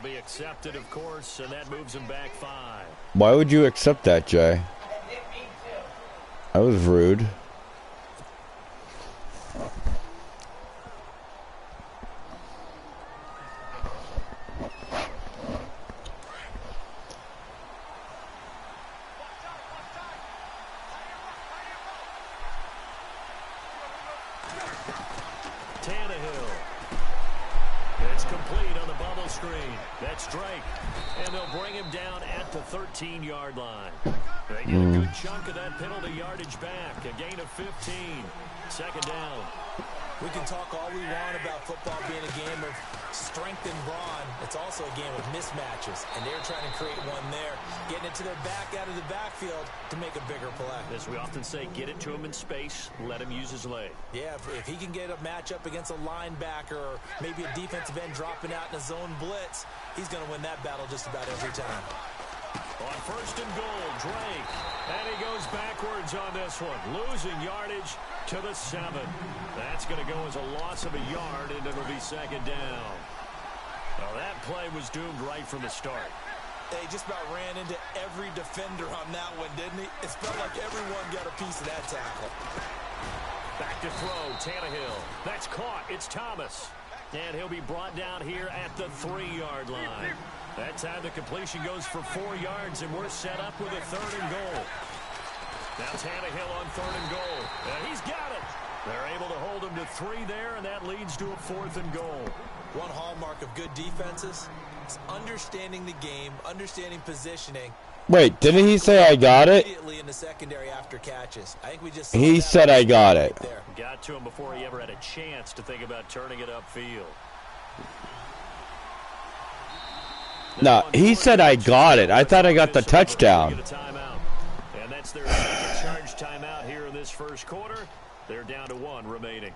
be accepted, of course, and that moves him back 5. Why would you accept that, Jay? That was rude. Tannehill. It's complete on the bubble screen. That's Drake. And they'll bring him down at the 13-yard line. They get a good chunk of that penalty yardage back. A gain of 15. Second down. We can talk all we want about football being a game of strength and brawn. It's also a game of mismatches, and they're trying to create one there, getting it to their back out of the backfield to make a bigger play. As we often say, get it to him in space, let him use his leg. Yeah, if he can get a matchup against a linebacker or maybe a defensive end dropping out in a zone blitz, he's going to win that battle just about every time. On first and goal, Drake. And he goes backwards on this one, losing yardage to the 7. That's going to go as a loss of a yard, and it'll be second down. Well, that play was doomed right from the start. They just about ran into every defender on that one, didn't he? It felt like everyone got a piece of that tackle. Back to throw, Tannehill. That's caught. It's Thomas. And he'll be brought down here at the 3-yard line. That time the completion goes for 4 yards, and we're set up with a 3rd and goal. Now Tannehill on 3rd and goal. And he's got it. They're able to hold him to 3 there, and that leads to a 4th and goal. One hallmark of good defenses is understanding the game, understanding positioning. Wait, didn't he say I got it? Immediately in the secondary after catches. I think we just He said I got it. Right, got to him before he ever had a chance to think about turning it upfield. No, he said I got it. I thought I got the touchdown. And that's their second charge timeout here in this first quarter. They're down to 1 remaining.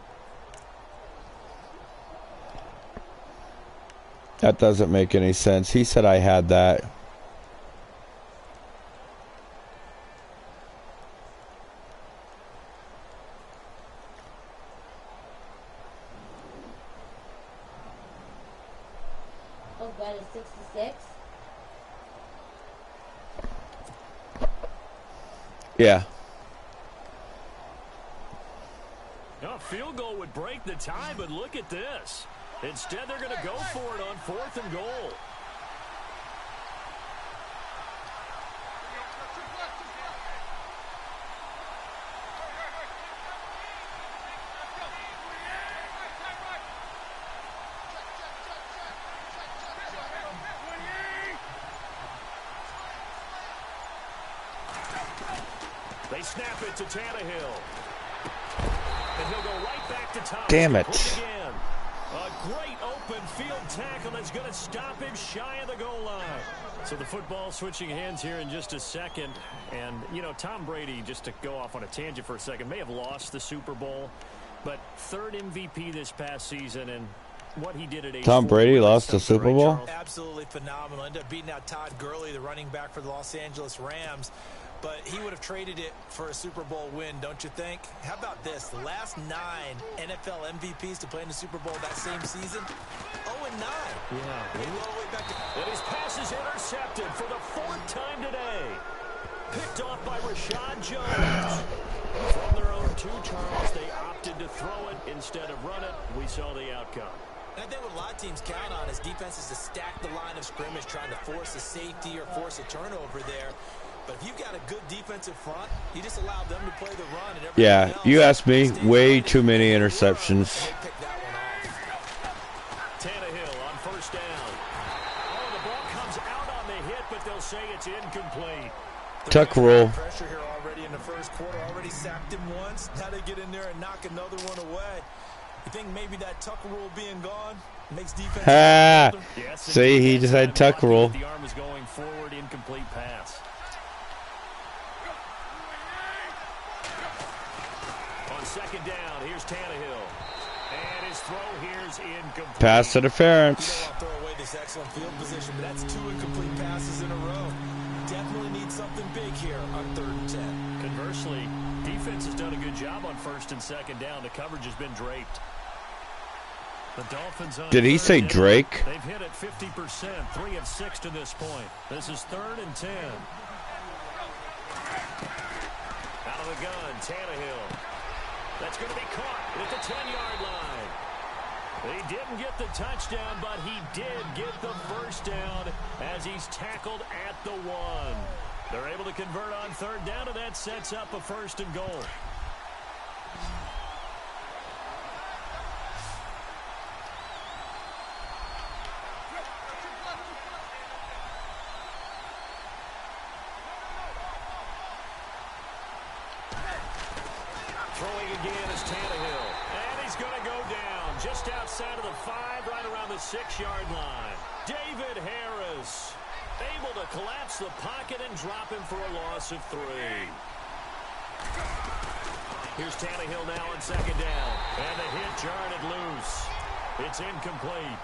That doesn't make any sense. He said I had that. Oh, God, it's 66? Yeah. Now, a field goal would break the tie, but look at this. Instead, they're going to go for it on 4th and goal. They snap it to Tannehill. And he'll go right back to Thomas. Damn it. A great open field tackle that's going to stop him shy of the goal line. So the football switching hands here in just a second. And, you know, Tom Brady, just to go off on a tangent for a second, may have lost the Super Bowl. But 3rd MVP this past season, and what he did at age Tom Brady lost the Super Bowl? Absolutely phenomenal. Ended up beating out Todd Gurley, the running back for the Los Angeles Rams. But he would have traded it for a Super Bowl win, don't you think? How about this? The last 9 NFL MVPs to play in the Super Bowl that same season, 0-9. Yeah. And his pass is intercepted for the 4th time today. Picked off by Rashad Jones. From their own 2, Charles, they opted to throw it instead of run it. We saw the outcome. And I think what a lot of teams count on is defenses to stack the line of scrimmage, trying to force a safety or force a turnover there. But if you've got a good defensive front, you just allow them to play the run. And yeah, you asked me. Way too many interceptions. Tannehill on 1st down. Oh, the ball comes out on the hit, but they'll say it's incomplete. Tuck rule. Pressure here already in the first quarter. Already sacked him once. Now they get in there and knock another one away. You think maybe that tuck rule being gone makes defense? Yes, see, he just had tuck rule. The arm is going forward, incomplete pass. On 2nd down, here's Tannehill. And his throw here's incomplete. Pass interference. You don't want to throw away this excellent field position, but that's 2 incomplete passes in a row. Definitely need something big here on 3rd and 10. Conversely, defense has done a good job on 1st and 2nd down. The coverage has been draped. The Dolphins on Did he say down. Drake? They've hit it 50%, 3 of 6 to this point. This is 3rd and 10. Out of the gun, Tannehill. That's going to be caught at the 10-yard line. He didn't get the touchdown, but he did get the first down as he's tackled at the 1. They're able to convert on 3rd down, and that sets up a 1st and goal. Throwing again is Tannehill. And he's going to go down just outside of the 5, right around the 6-yard line. David Harris able to collapse the pocket and drop him for a loss of 3. Here's Tannehill now on 2nd down. And the hit jarred it loose. It's incomplete.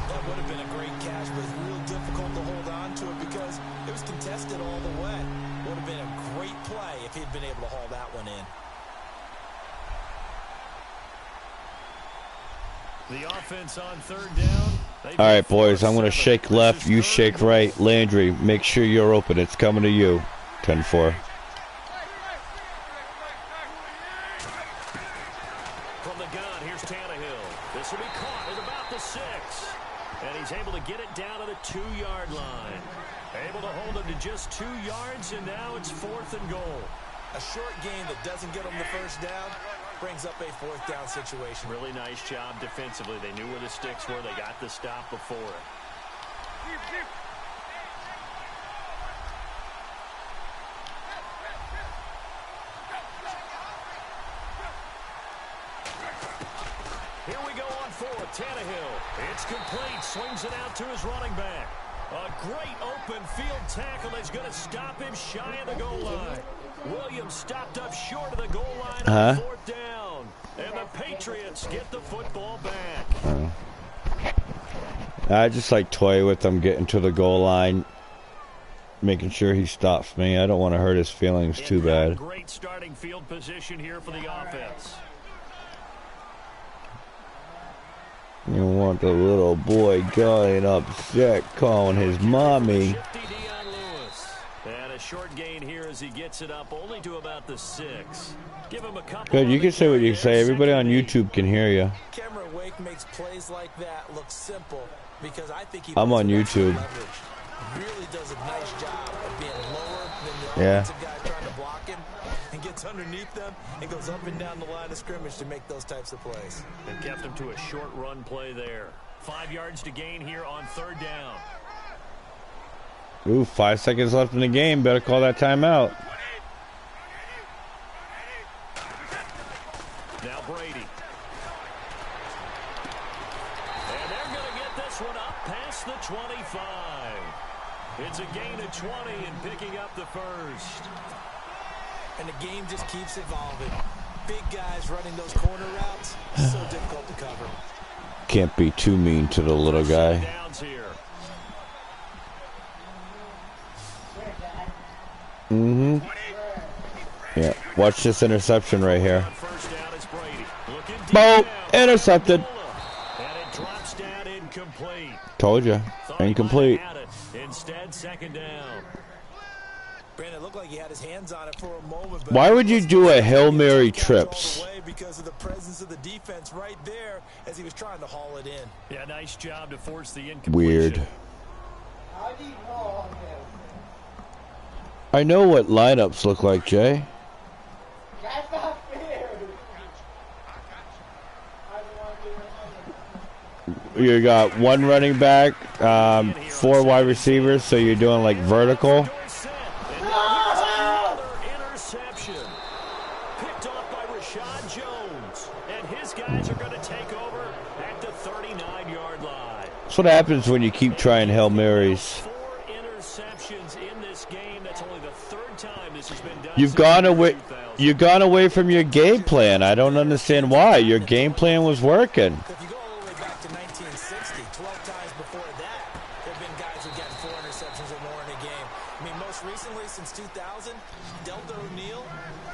That would have been a great catch, but it's real difficult to hold on to it because it was contested all the way. Would have been a great play if he'd been able to haul that one in. The offense on 3rd down. All right, boys, I'm going to shake left, you shake right. Landry, make sure you're open. It's coming to you. 10-4. From the gun, here's Tannehill. This will be caught at about the 6. And he's able to get it down to the 2-yard line. Able to hold him to just 2 yards, and now it's 4th and goal. A short game that doesn't get him the first down brings up a 4th down situation. Really nice job defensively. They knew where the sticks were. They got the stop before it. Here we go on 4th. Tannehill. It's complete. Swings it out to his running back. A great open field tackle that's going to stop him shy of the goal line. Williams stopped up short of the goal line on 4th down. And the Patriots get the football back. I just like toy with him getting to the goal line, making sure he stops me. I don't want to hurt his feelings too bad. Great starting field position here for the offense. You want the little boy getting upset calling his mommy. And a short gain here as he gets it up only to about the 6. Give him a couple. Good, you can say what you say. Everybody on YouTube can hear you. Cameron Wake makes plays like that look simple because I think he I'm on YouTube. Really does a nice job of being lower than the Yeah. guy trying to block him and gets underneath them and goes up and down the line of scrimmage to make those types of plays. And kept him to a short run play there. 5 yards to gain here on 3rd down. Ooh, 5 seconds left in the game. Better call that timeout. Now Brady. And they're going to get this one up past the 25. It's a gain of 20 and picking up the 1st. And the game just keeps evolving. Big guys running those corner routes, so difficult to cover. Can't be too mean to the little guy. Downs here. Yeah, watch this interception right here. First down is Brady. Looking deep Boom! now. Intercepted. And it drops down incomplete. Told you. Thought he Incomplete. might have had it. Instead, 2nd down. Brandon, it looked like he had his hands on it for a moment. But Why would you do a Hail Mary trips? Because of the presence of the defense right there as he was trying to haul it in. Yeah, nice job to force the incompletion. Weird. I know what lineups look like, Jay. That's not fair. You got 1 running back, 4 wide receivers, so you're doing like vertical. Another interception. Picked off by Rashad Jones. And his guys are going to take over at the 39-yard line. That's what happens when you keep trying Hail Marys. 4 interceptions in this game. That's only the 3rd time this has been done. You've gone away from your game plan. I don't understand why. Your game plan was working. If you go all the way back to 1960, 12 times before that, there have been guys who've gotten 4 interceptions or more in a game. I mean, most recently, since 2000, Delta O'Neal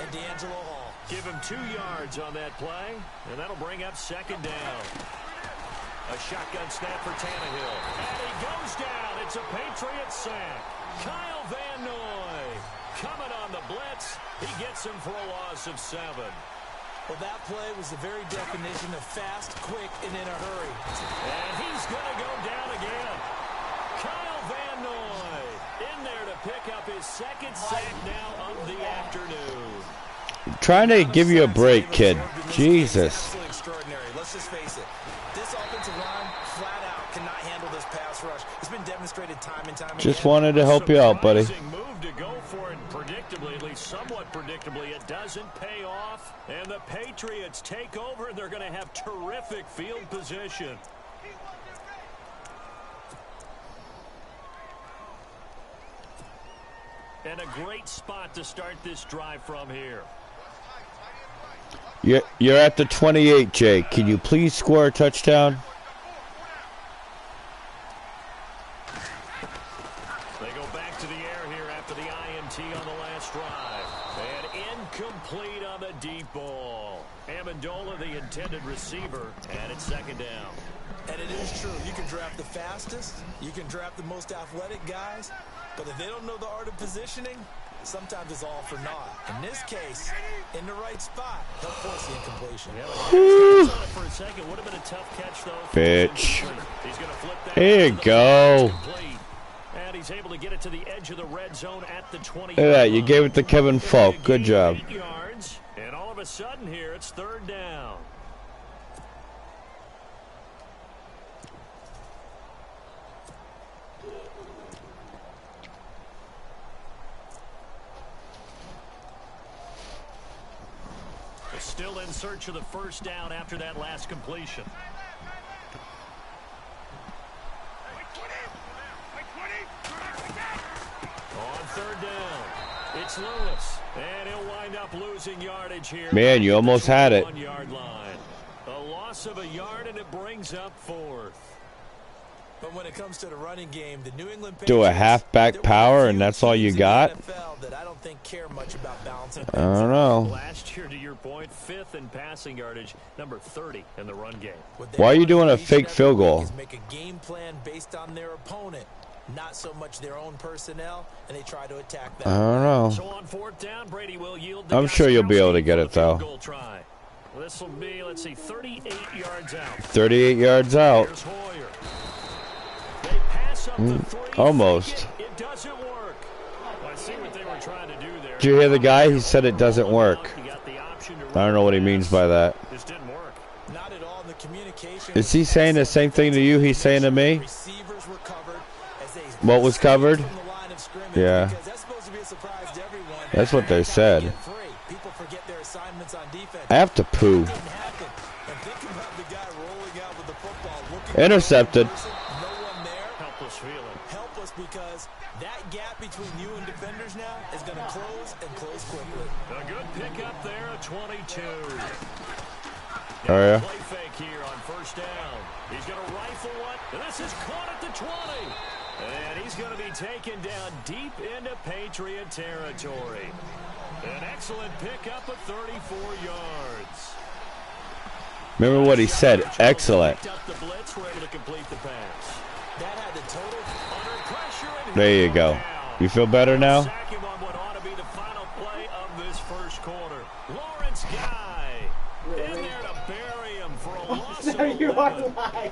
and D'Angelo Hall. Give him 2 yards yards on that play, and that'll bring up second down. A shotgun snap for Tannehill. And he goes down. It's a Patriot sack. Kyle Van Noy coming on the blitz. He gets him for a loss of 7. Well, that play was the very definition of fast, quick, and in a hurry. And he's going to go down again. Kyle Van Noy in there to pick up his second sack now of the afternoon. Trying to give you a break, kid. Jesus. Absolutely extraordinary. Let's just face it. This offensive line, flat out, cannot handle this pass rush. It's been demonstrated time and time again. Just wanted to help you out, buddy. Move to go for it predictably, at least somewhat predictably. It doesn't pay off, and the Patriots take over, and they're going to have terrific field position. And a great spot to start this drive from here. You're at the 28, Jay. Can you please score a touchdown? They go back to the air here after the INT on the last drive. And incomplete on the deep ball. Amendola, the intended receiver, and it's second down. And it is true. You can draft the fastest. You can draft the most athletic guys. But if they don't know the art of positioning, sometimes it's all for naught. In this case, in the right spot, they'll force the incompletion. For a second, would have been a tough catch, though. Bitch. He's going to flip that. Here you go. And he's able to get it to the edge of the red zone at the 20. Look at that. You gave it to Kevin Falk. Good job. 8 yards, and all of a sudden here, it's third down. Still in search of the first down after that last completion. On third down, it's Lewis, and he'll wind up losing yardage here. Man, you almost had it. 1-yard line. A loss of a yard, and it brings up fourth. But when it comes to the running game, the New England Do a Patriots, halfback power, and that's all you got? that I don't think care much about balancing I don't know. Last year, to your point, 5th in passing yardage, number 30 in the run game. Why are you doing a fake field goal? Make a game plan based on their opponent, not so much their own personnel, and they try to attack I that. don't know. So on fourth down, Brady will yield. I'm sure you'll be able to get it, though. This will be, let's see, 38 yards out. 38 yards out. Here's Hoyer. They pass up the 3. Almost. It doesn't work. Well, I see what they were trying to do there. Did you hear the guy? He said it doesn't work. I don't know what he means by that. This didn't work. Not at all in the communication. Is he saying the same thing to you he's saying to me? Receivers were covered as they What was covered? from the line of scrimmage, Yeah. because that's supposed to be a surprise to everyone. That's what they said. People forget their assignments on defense. I have to poo. Didn't happen. And think about the guy rolling out with the football, looking Intercepted. for the person, no one there. Helpless feeling. Helpless because that gap between you and defenders now is going to close and close quickly. A good pickup there, a 22. Oh, yeah? Play fake here on first down. He's going to rifle one, and this is caught at the 20. And he's going to be taken down deep into Patriot territory. An excellent pickup of 34 yards. Remember what he said. Excellent. Picked up the blitz, were able to complete the pass. That had the total. Under pressure, and There you he'll go. down. You feel better now? Sack him on what ought to be the final play of this first quarter. Lawrence Guy in there to bury him for a loss of There you are 11. live.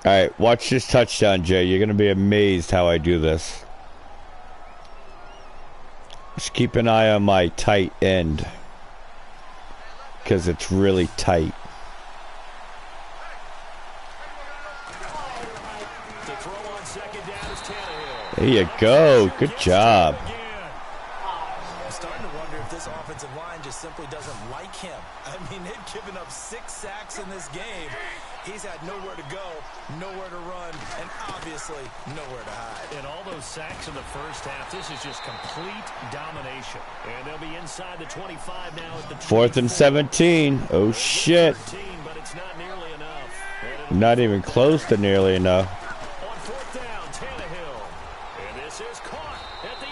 All right, watch this touchdown, Jay. You're going to be amazed how I do this. Just keep an eye on my tight end, because it's really tight. To throw on second down is Tannehill. There you go. Good job. Again. I'm starting to wonder if this offensive line just simply doesn't like him. I mean, they've given up 6 sacks in this game. He's had nowhere to go, nowhere to run, and obviously nowhere to hide. And all those sacks in the first half, this is just complete domination. And they'll be inside the 25 now at the 4th and 17. Oh, shit. 13, but it's not nearly enough. Not even close to nearly enough. On fourth down, Tannehill. And this is caught at the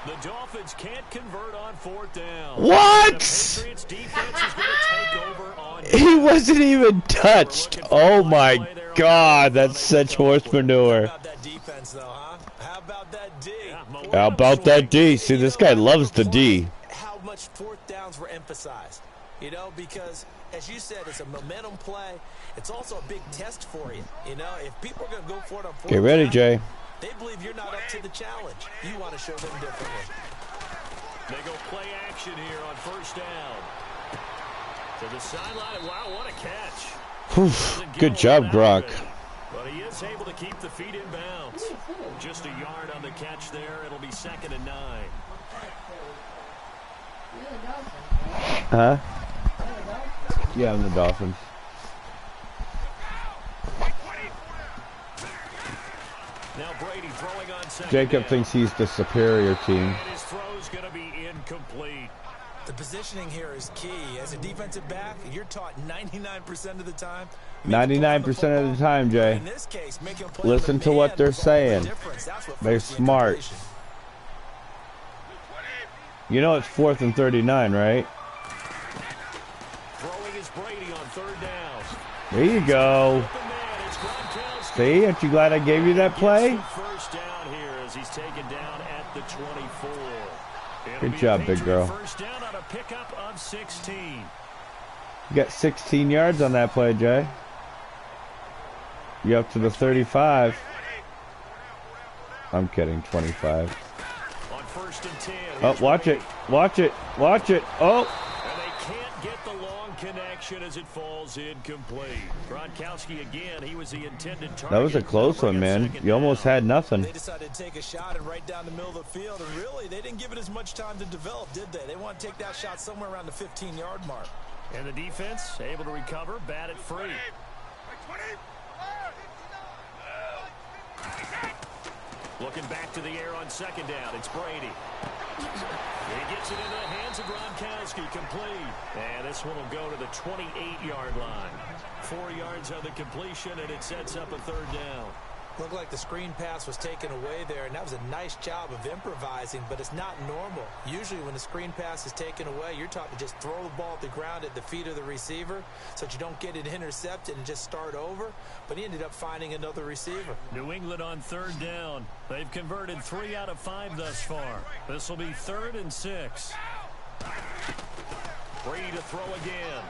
The Dolphins can't convert on 4th down. What? The Patriots defense is going to take over on. He wasn't even touched. Oh my God, that's such horse manure. How about that defense, though, huh? How about that D? How about that D? See, this guy loves the D. How much 4th downs were emphasized, you know, because as you said, it's a momentum play. It's also a big test for you, you know. If people are going to go for it on 4th Get ready, Jay. they believe you're not up to the challenge. You want to show them differently. They go play action here on 1st down. To the sideline. Wow, what a catch. Good job, Gronk. But he is able to keep the feet in bounds. Just a yard on the catch there. It'll be 2nd and 9. Huh? Yeah, I'm the Dolphins. Now Brady throwing on 2nd Jacob down. thinks he's the superior team. And his throw's going to be incomplete. The positioning here is key. As a defensive back, you're taught 99% of the time. 99% of the time, Jay. In this case, making a play Listen with to man what they're was all the saying. difference. That's what They're forced the smart. incompletion. You know it's 4th and 39, right? Throwing is Brady on 3rd down. There you go. Open man, it's Gronkowski. See, aren't you glad I gave you that play? Gets the 1st down here as he's taken down at the 24. It'll Good be a job, big Patriot girl. 1st down on a pickup of 16. You got 16 yards on that play, Jay. You up to the 35. I'm kidding, 25. On 1st and 10. Oh, here's watch Brady. it. Watch it. Watch it. Oh. And they can't get the long connection as it falls incomplete. Gronkowski again, he was the intended target. That was a close one, man. You almost had nothing. They decided to take a shot and right down the middle of the field, and really, they didn't give it as much time to develop, did they? They want to take that shot somewhere around the 15-yard mark. And the defense able to recover, bat it free. Looking back to the air on 2nd down, it's Brady. He gets it into the hands of Gronkowski, complete. And this one will go to the 28-yard line. 4 yards on the completion, and it sets up a 3rd down. Looked like the screen pass was taken away there, and that was a nice job of improvising, but it's not normal. Usually when the screen pass is taken away, you're taught to just throw the ball at the ground at the feet of the receiver so that you don't get it intercepted and just start over, but he ended up finding another receiver. New England on 3rd down. They've converted 3 out of 5 thus far. This will be 3rd and 6. Brady to throw again.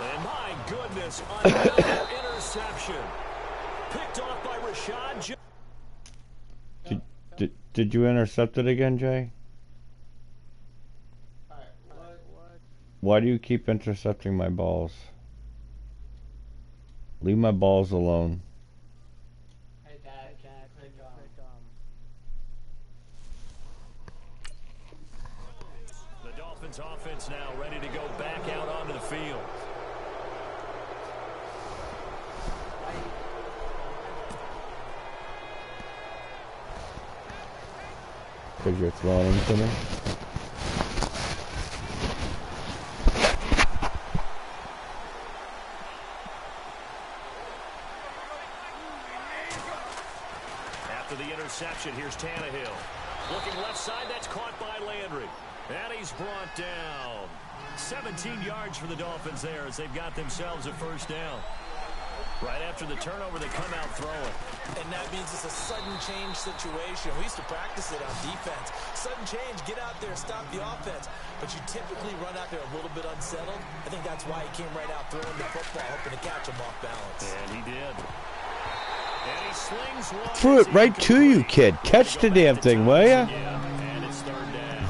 And my goodness, another interception. Picked off by Rashad Jones. Did you intercept it again, Jay? Why do you keep intercepting my balls? Leave my balls alone. Hey, Dad, can I click The Dolphins offense now ready to go back out onto the field. Because you're throwing them to me? After the interception, here's Tannehill. Looking left side, that's caught by Landry. And he's brought down. 17 yards for the Dolphins there as they've got themselves a 1st down. Right after the turnover, they come out throwing. And that means it's a sudden change situation. We used to practice it on defense. Sudden change, get out there, stop the offense. But you typically run out there a little bit unsettled. I think that's why he came right out throwing the football, hoping to catch him off balance. And he did. And he slings one. Threw it right to you, kid. Catch the damn thing, will ya? And it's 3rd down.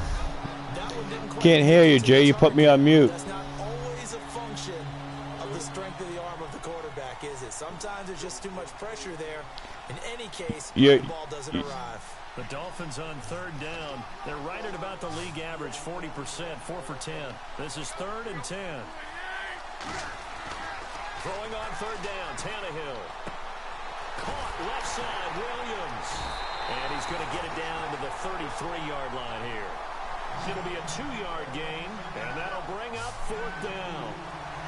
That one didn't quite Can't hear you, Jay. You put me on mute. That's not always a function of the strength of the arm of the quarterback, is it? Sometimes there's just too much pressure there. In any case, the ball doesn't arrive. The Dolphins on 3rd down. They're right at about the league average, 40%, 4 for 10. This is 3rd and 10. Throwing on 3rd down, Tannehill. Caught left side, Williams. And he's going to get it down to the 33-yard line here. It'll be a 2-yard gain, and that'll bring up 4th down.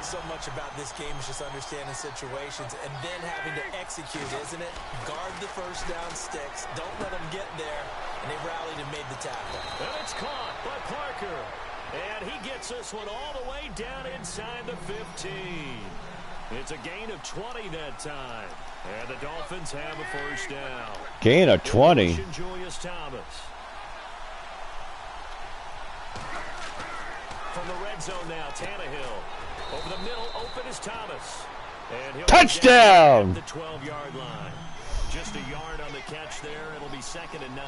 so much about this game is just understanding situations and then having to execute, isn't it? Guard the first down sticks. Don't let them get there. And they rallied and made the tackle. And it's caught by Parker. And he gets this one all the way down inside the 15. It's a gain of 20 that time. And the Dolphins have a first down. Gain of 20. Julius Thomas. From the red zone now, Tannehill. Over the middle, open is Thomas. And he'll touchdown! At the 12-yard line. Just a yard on the catch there. It'll be 2nd and 9.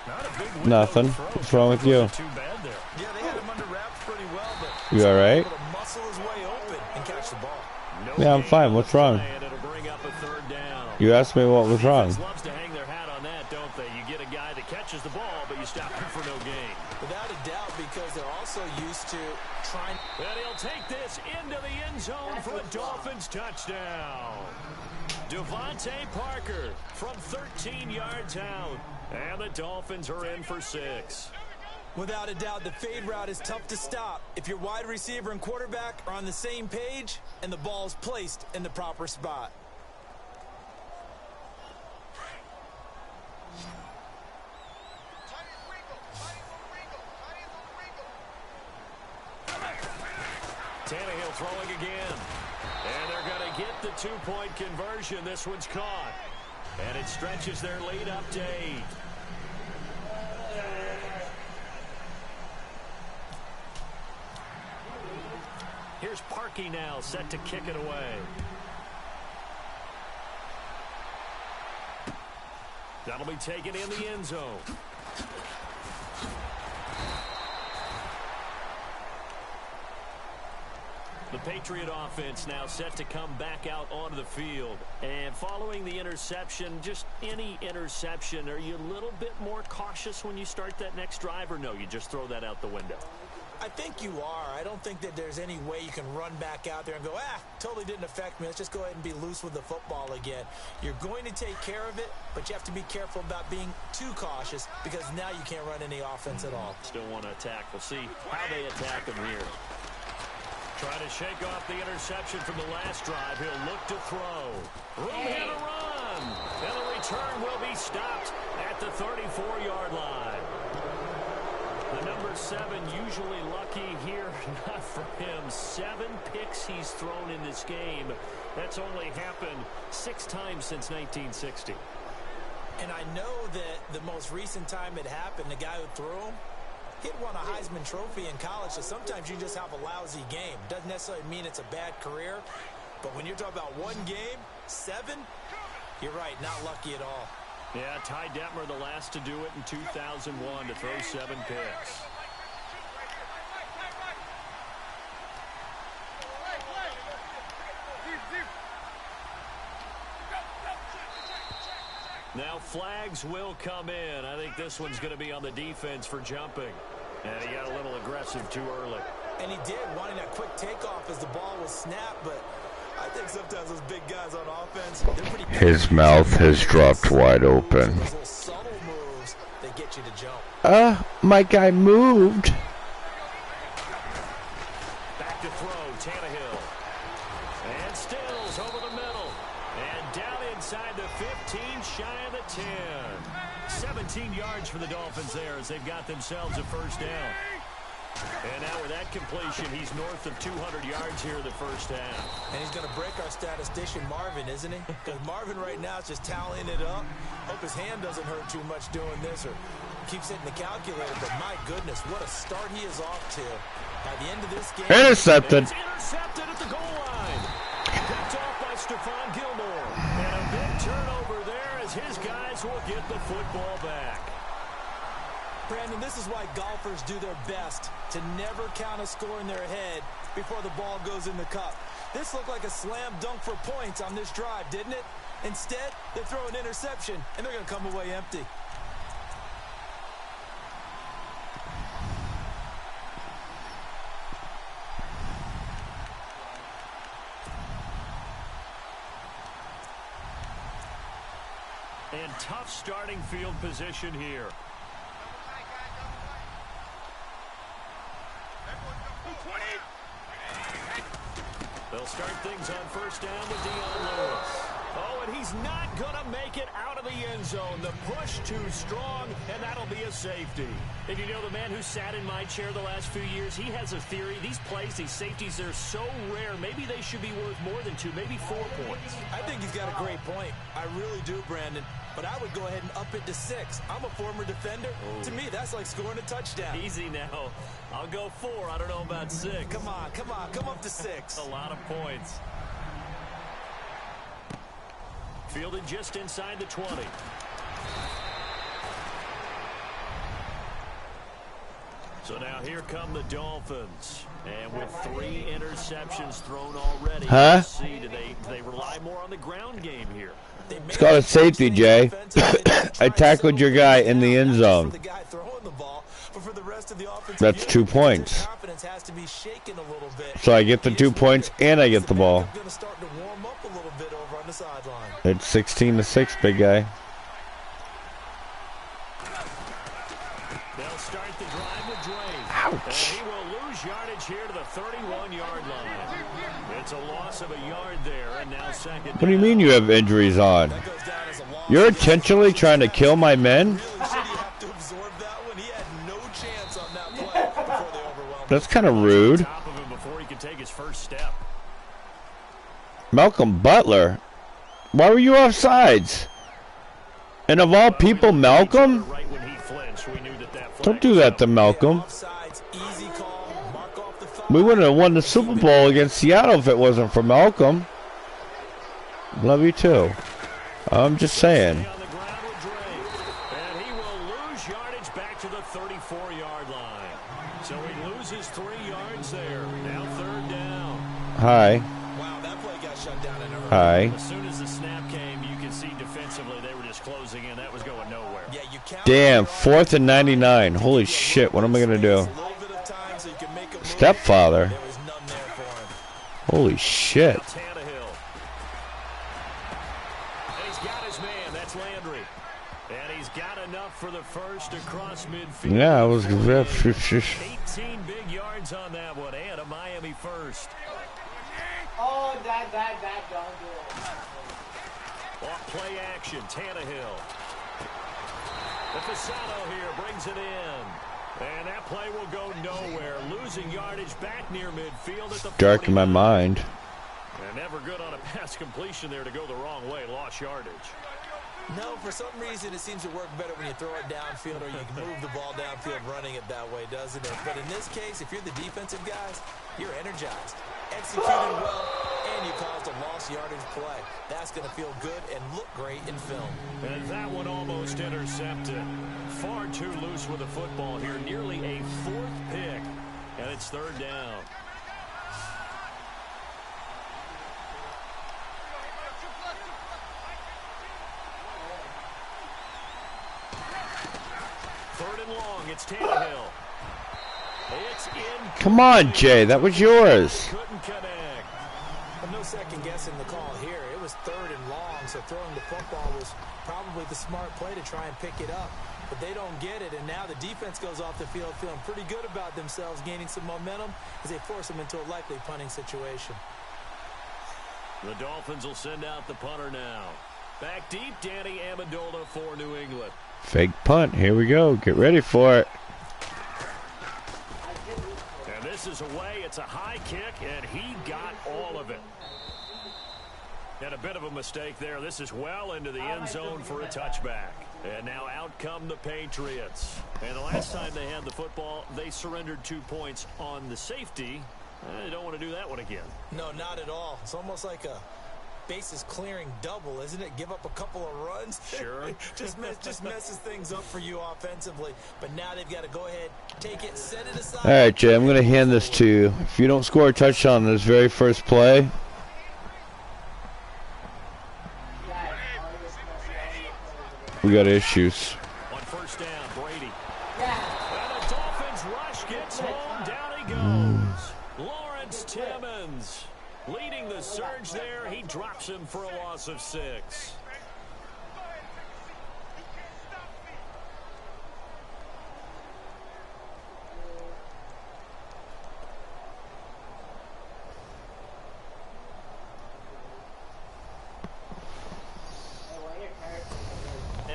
Not a big Nothing. What's wrong with you? Too bad there. Yeah, they had him under wraps pretty well, but You all right? able to muscle his way open and catch the ball. No Yeah, I'm gain fine. on What's the wrong? play, and it'll bring up a 3rd down. You asked me what was wrong. Defense loves to hang their hat on that, don't they? You get a guy that catches the ball, but you stop him for no gain. Without a doubt, because they're also used to trying. And he'll take this into the end zone for a Dolphins touchdown. Devontae Parker from 13 yards out. And the Dolphins are in for 6. Without a doubt, the fade route is tough to stop if your wide receiver and quarterback are on the same page and the ball is placed in the proper spot. Tannehill throwing again. And they're going to get the 2-point conversion. This one's caught. And it stretches their lead up to 8. Here's Parkey now, set to kick it away. That'll be taken in the end zone. The Patriot offense now set to come back out onto the field. And following the interception, just any interception, are you a little bit more cautious when you start that next drive, or no, you just throw that out the window? I think you are. I don't think that there's any way you can run back out there and go, totally didn't affect me. Let's just go ahead and be loose with the football again. You're going to take care of it, but you have to be careful about being too cautious because now you can't run any offense at all. Still want to attack. We'll see how they attack him here. Trying to shake off the interception from the last drive. He'll look to throw. Room here to run. And the return will be stopped at the 34-yard line. The number 7 usually lucky here. Not for him. 7 picks he's thrown in this game. That's only happened 6 times since 1960. And I know that the most recent time it happened, the guy who threw him, he'd won a Heisman Trophy in college, so sometimes you just have a lousy game. Doesn't necessarily mean it's a bad career, but when you're talking about one game, 7, you're right, not lucky at all. Yeah, Ty Detmer, the last to do it in 2001 to throw 7 picks. Now flags will come in. I think this one's going to be on the defense for jumping. And he got a little aggressive too early. And he did, wanting that quick takeoff as the ball was snapped, but I think sometimes those big guys on offense, they're pretty good. His mouth has dropped wide open. Those little subtle moves that get you to jump. My guy moved. Back to throw, Tannehill. And Stills over the middle. And down inside the 15, shy of the 10. 17 yards for the Dolphins there as they've got themselves a first down. And now with that completion, he's north of 200 yards here in the first half. And he's going to break our statistician Marvin, isn't he? Because Marvin right now is just tallying it up. Hope his hand doesn't hurt too much doing this or keeps hitting the calculator. But my goodness, what a start he is off to. By the end of this game. Intercepted. It's intercepted at the goal line. Picked off by Stephon Gilmore. And a big turnover there as his guys will get the football back. Brandon, this is why golfers do their best to never count a score in their head before the ball goes in the cup. This looked like a slam dunk for points on this drive, didn't it? Instead, they throw an interception, and they're going to come away empty. And tough starting field position here. They'll start things on first down with Dion Lewis. Oh, and he's not going to make it out of the end zone. The push too strong, and that'll be a safety. And you know, the man who sat in my chair the last few years, he has a theory. These plays, these safeties, they're so rare. Maybe they should be worth more than 2, maybe 4 points. I think he's got a great point. I really do, Brandon. But I would go ahead and up it to 6. I'm a former defender. Oh. To me, that's like scoring a touchdown. Easy now. I'll go 4. I don't know about 6. Come on. Come up to 6. A lot of points. Fielded just inside the 20. So now here come the Dolphins. And with 3 interceptions thrown already, see, do they rely more on the ground game here? It's called a safety, Jay. I tackled your guy in the end zone. That's 2 points. So I get the 2 points and I get the ball. It's 16-6, big guy. They'll start the drive with Drake. Ouch. And he will lose yardage here to the 31-yard line. It's a loss of a yard there, and now second down. What do you mean you have injuries on? You're intentionally trying to kill my men? That's kind of rude. Malcolm Butler? Why were you offsides? And of all people, Malcolm? Don't do that to Malcolm. We wouldn't have won the Super Bowl against Seattle if it wasn't for Malcolm. Love you too. I'm just saying. And he will lose yardage back to the 34-yard line. So he loses 3 yards there. Now third down. Hi. Wow, that play got shut down in a hurry. Hi. As soon as the snap came, you can see defensively they were just closing in. That was going nowhere. Yeah, damn, 4th and 99. Holy shit, what am I going to do? Stepfather. Holy shit. He's got his man. That's Landry. And he's got enough for the first across midfield. Yeah, I was 18 big yards on that one. And a Miami first. Oh, that, don't do it. Off play action, Tannehill. The Fasano here brings it in. And that play will go nowhere. Losing yardage back near midfield at the dark in my mind. And never good on a pass completion there to go the wrong way. Lost yardage. No, for some reason it seems to work better when you throw it downfield or you can move the ball downfield running it that way, doesn't it? But in this case, if you're the defensive guys, you're energized, executed well, and you caused a lost yardage play. That's going to feel good and look great in film. And that one almost intercepted. Far too loose with the football here. Nearly a 4th pick. And it's third down. Third and long. It's Tannehill. It's in. Come on, Jay. That was yours. Couldn't connect. But no second guessing the call here. It was third and long, so throwing the football was probably the smart play to try and pick it up. But they don't get it, and now the defense goes off the field feeling pretty good about themselves, gaining some momentum as they force them into a likely punting situation. The Dolphins will send out the punter now. Back deep, Danny Amendola for New England. Fake punt. Here we go. Get ready for it. And this is away. It's a high kick, and he got all of it. And a bit of a mistake there. This is well into the end zone for a touchback. And now out come the Patriots. And the last time they had the football, they surrendered 2 points on the safety. They don't want to do that one again. No, not at all. It's almost like a bases clearing double, isn't it? Give up a couple of runs. Sure. just messes things up for you offensively. But now they've got to go ahead, take it, set it aside. All right, Jay, I'm going to hand this to you. If you don't score a touchdown on this very first play, we got issues. On first down, Brady. And the Dolphins rush gets home. Down he goes. Lawrence Timmons leading the surge there. He drops him for a loss of 6.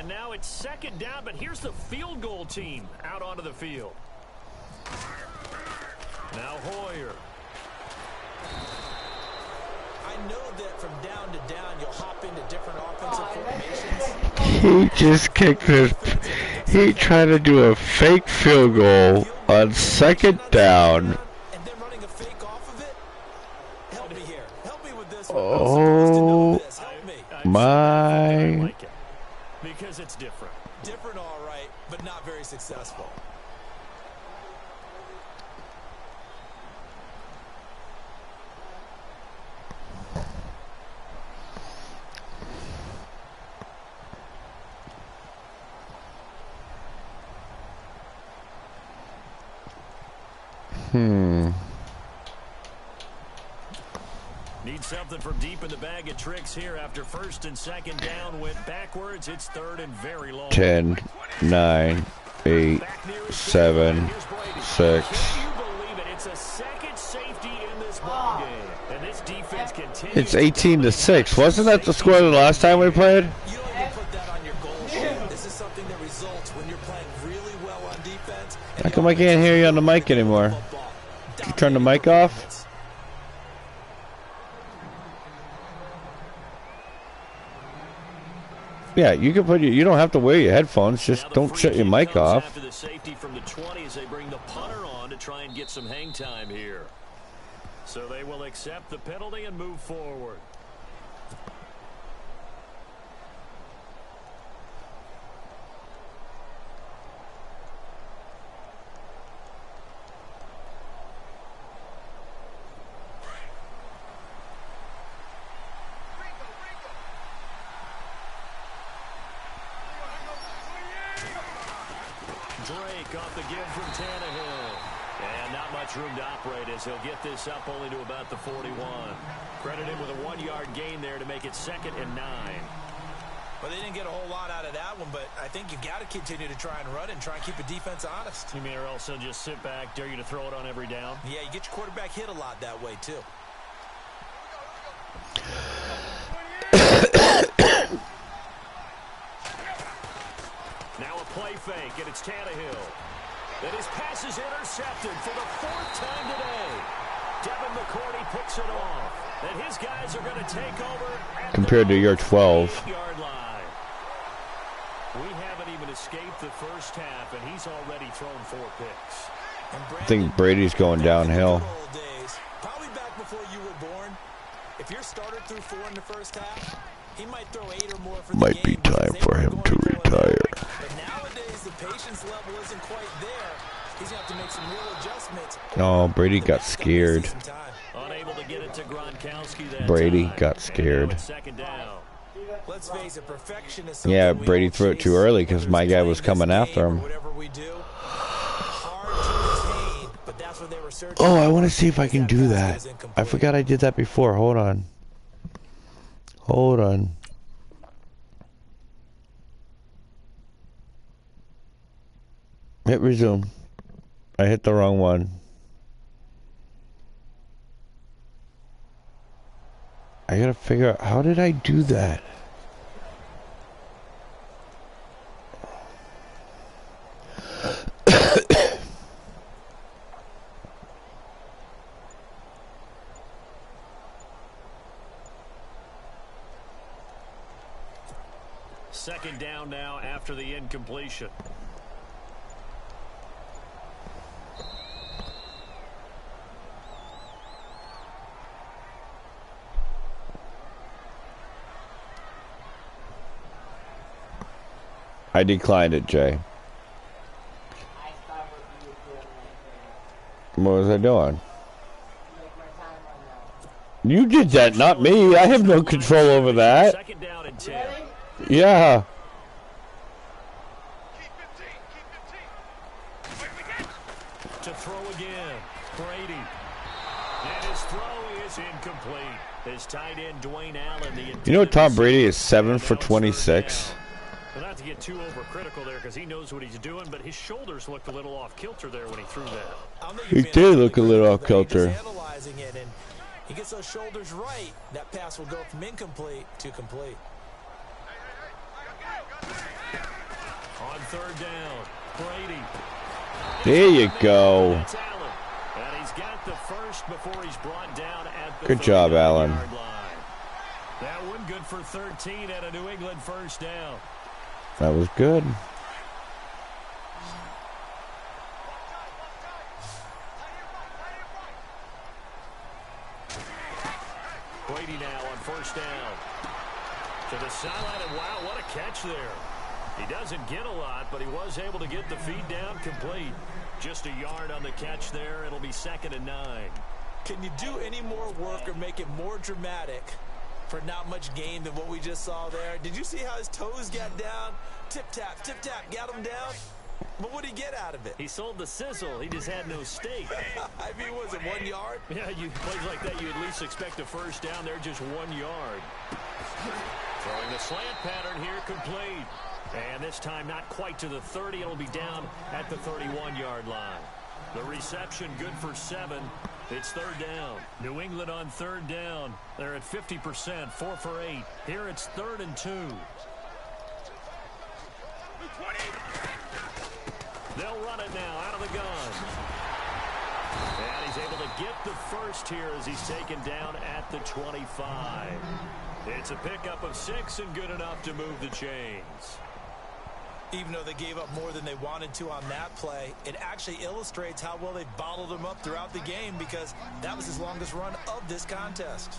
And now it's second down, but here's the field goal team out onto the field. Now Hoyer. I know that from down to down, you'll hop into different offensive formations. He just kicked his... He tried to do a fake field goal on second down. And then running a fake off of it. Help me here. Help me with this. Oh, my... Because it's different. Different, all right, but not very successful. Need something from deep in the bag of tricks here after first and second down went backwards. It's third and very long. 10, 9, 8, 7, 6. It's a second safety in this ball game. And this defense continues. It's 18-6. Wasn't that the score the last time we played? You don't even put that on your goal sheet. This is something that results when you're playing really well on defense. How come I can't hear you on the mic anymore? Did you turn the mic off? Yeah, you can put you don't have to wear your headphones. Just don't shut your mic off. After the safety from the 20 as they bring the punter on to try and get some hang time here. So they will accept the penalty and move forward. Drake off the give from Tannehill. And not much room to operate as he'll get this up only to about the 41. Credit him with a 1-yard gain there to make it 2nd and 9. Well, they didn't get a whole lot out of that one, but I think you've got to continue to try and run and try and keep the defense honest. You mean or else they'll just sit back, dare you to throw it on every down? Yeah, you get your quarterback hit a lot that way, too. Now a play fake, and it's Tannehill. And his pass is intercepted for the 4th time today. Devin McCourty picks it off. And his guys are going to take over at Compared to your 12. 8-yard line. We haven't even escaped the first half, and he's already thrown 4 picks. I think Brady's going downhill. Probably back before you were born. If your starter threw 4 in the first half, he might throw 8 or more for the Might be game time for him to retire. But nowadays, the patience level isn't quite there. He's going to have to make some real adjustments. Oh, Brady got scared. Unable to get it to Gronkowski that Brady time. got scared. And 2nd down. Let's face it, perfection is Yeah, something we Brady all threw it too chase, early because whether my it's guy playing was this coming game after or him. whatever we do. Hard to retain, but that's what they were searching Oh, I for. want to see if I can do That that. pass is I incomplete. forgot I did that before. Hold on. Hold on. Hit resume. I hit the wrong one. I gotta figure out, how did I do that? Second down now after the incompletion. I declined it, Jay. I start with you doing like What was I doing? make my time run out. You did that, not me. I have no control over that. Second down and 10. Really? Yeah. To throw again. Brady. And his throw is incomplete. His tight end, Dwayne Allen. You know Tom Brady is 7 for 26? Well, not to get too overcritical there because he knows what he's doing, but his shoulders looked a little off kilter there when he threw that. He did look a little off kilter. He's analyzing it, and he gets those shoulders right. That pass will go from incomplete to complete. third down. Brady. There you go. That's Allen. And he's got the first before he's brought down at the Good job, Allen. 39-yard line. That one good for 13 at a New England first down. That was good. Brady now on first down. To the sideline, and wow, what a catch there. He doesn't get a lot, but he was able to get the feed down complete. Just a yard on the catch there. It'll be 2nd and 9. Can you do any more work or make it more dramatic for not much gain than what we just saw there? Did you see how his toes got down? Tip-tap, got him down. But what did he get out of it? He sold the sizzle. He just had no steak. I mean, was it 1 yard? Yeah, you plays like that, you at least expect a first down. They're just 1 yard. Throwing the slant pattern here, complete. And this time not quite to the 30. It'll be down at the 31-yard line. The reception good for 7. It's third down. New England on third down. They're at 50%, 4 for 8. Here it's 3rd and 2. They'll run it now out of the gun. And he's able to get the first here as he's taken down at the 25. It's a pickup of 6 and good enough to move the chains. Even though they gave up more than they wanted to on that play, it actually illustrates how well they bottled him up throughout the game, because that was his longest run of this contest.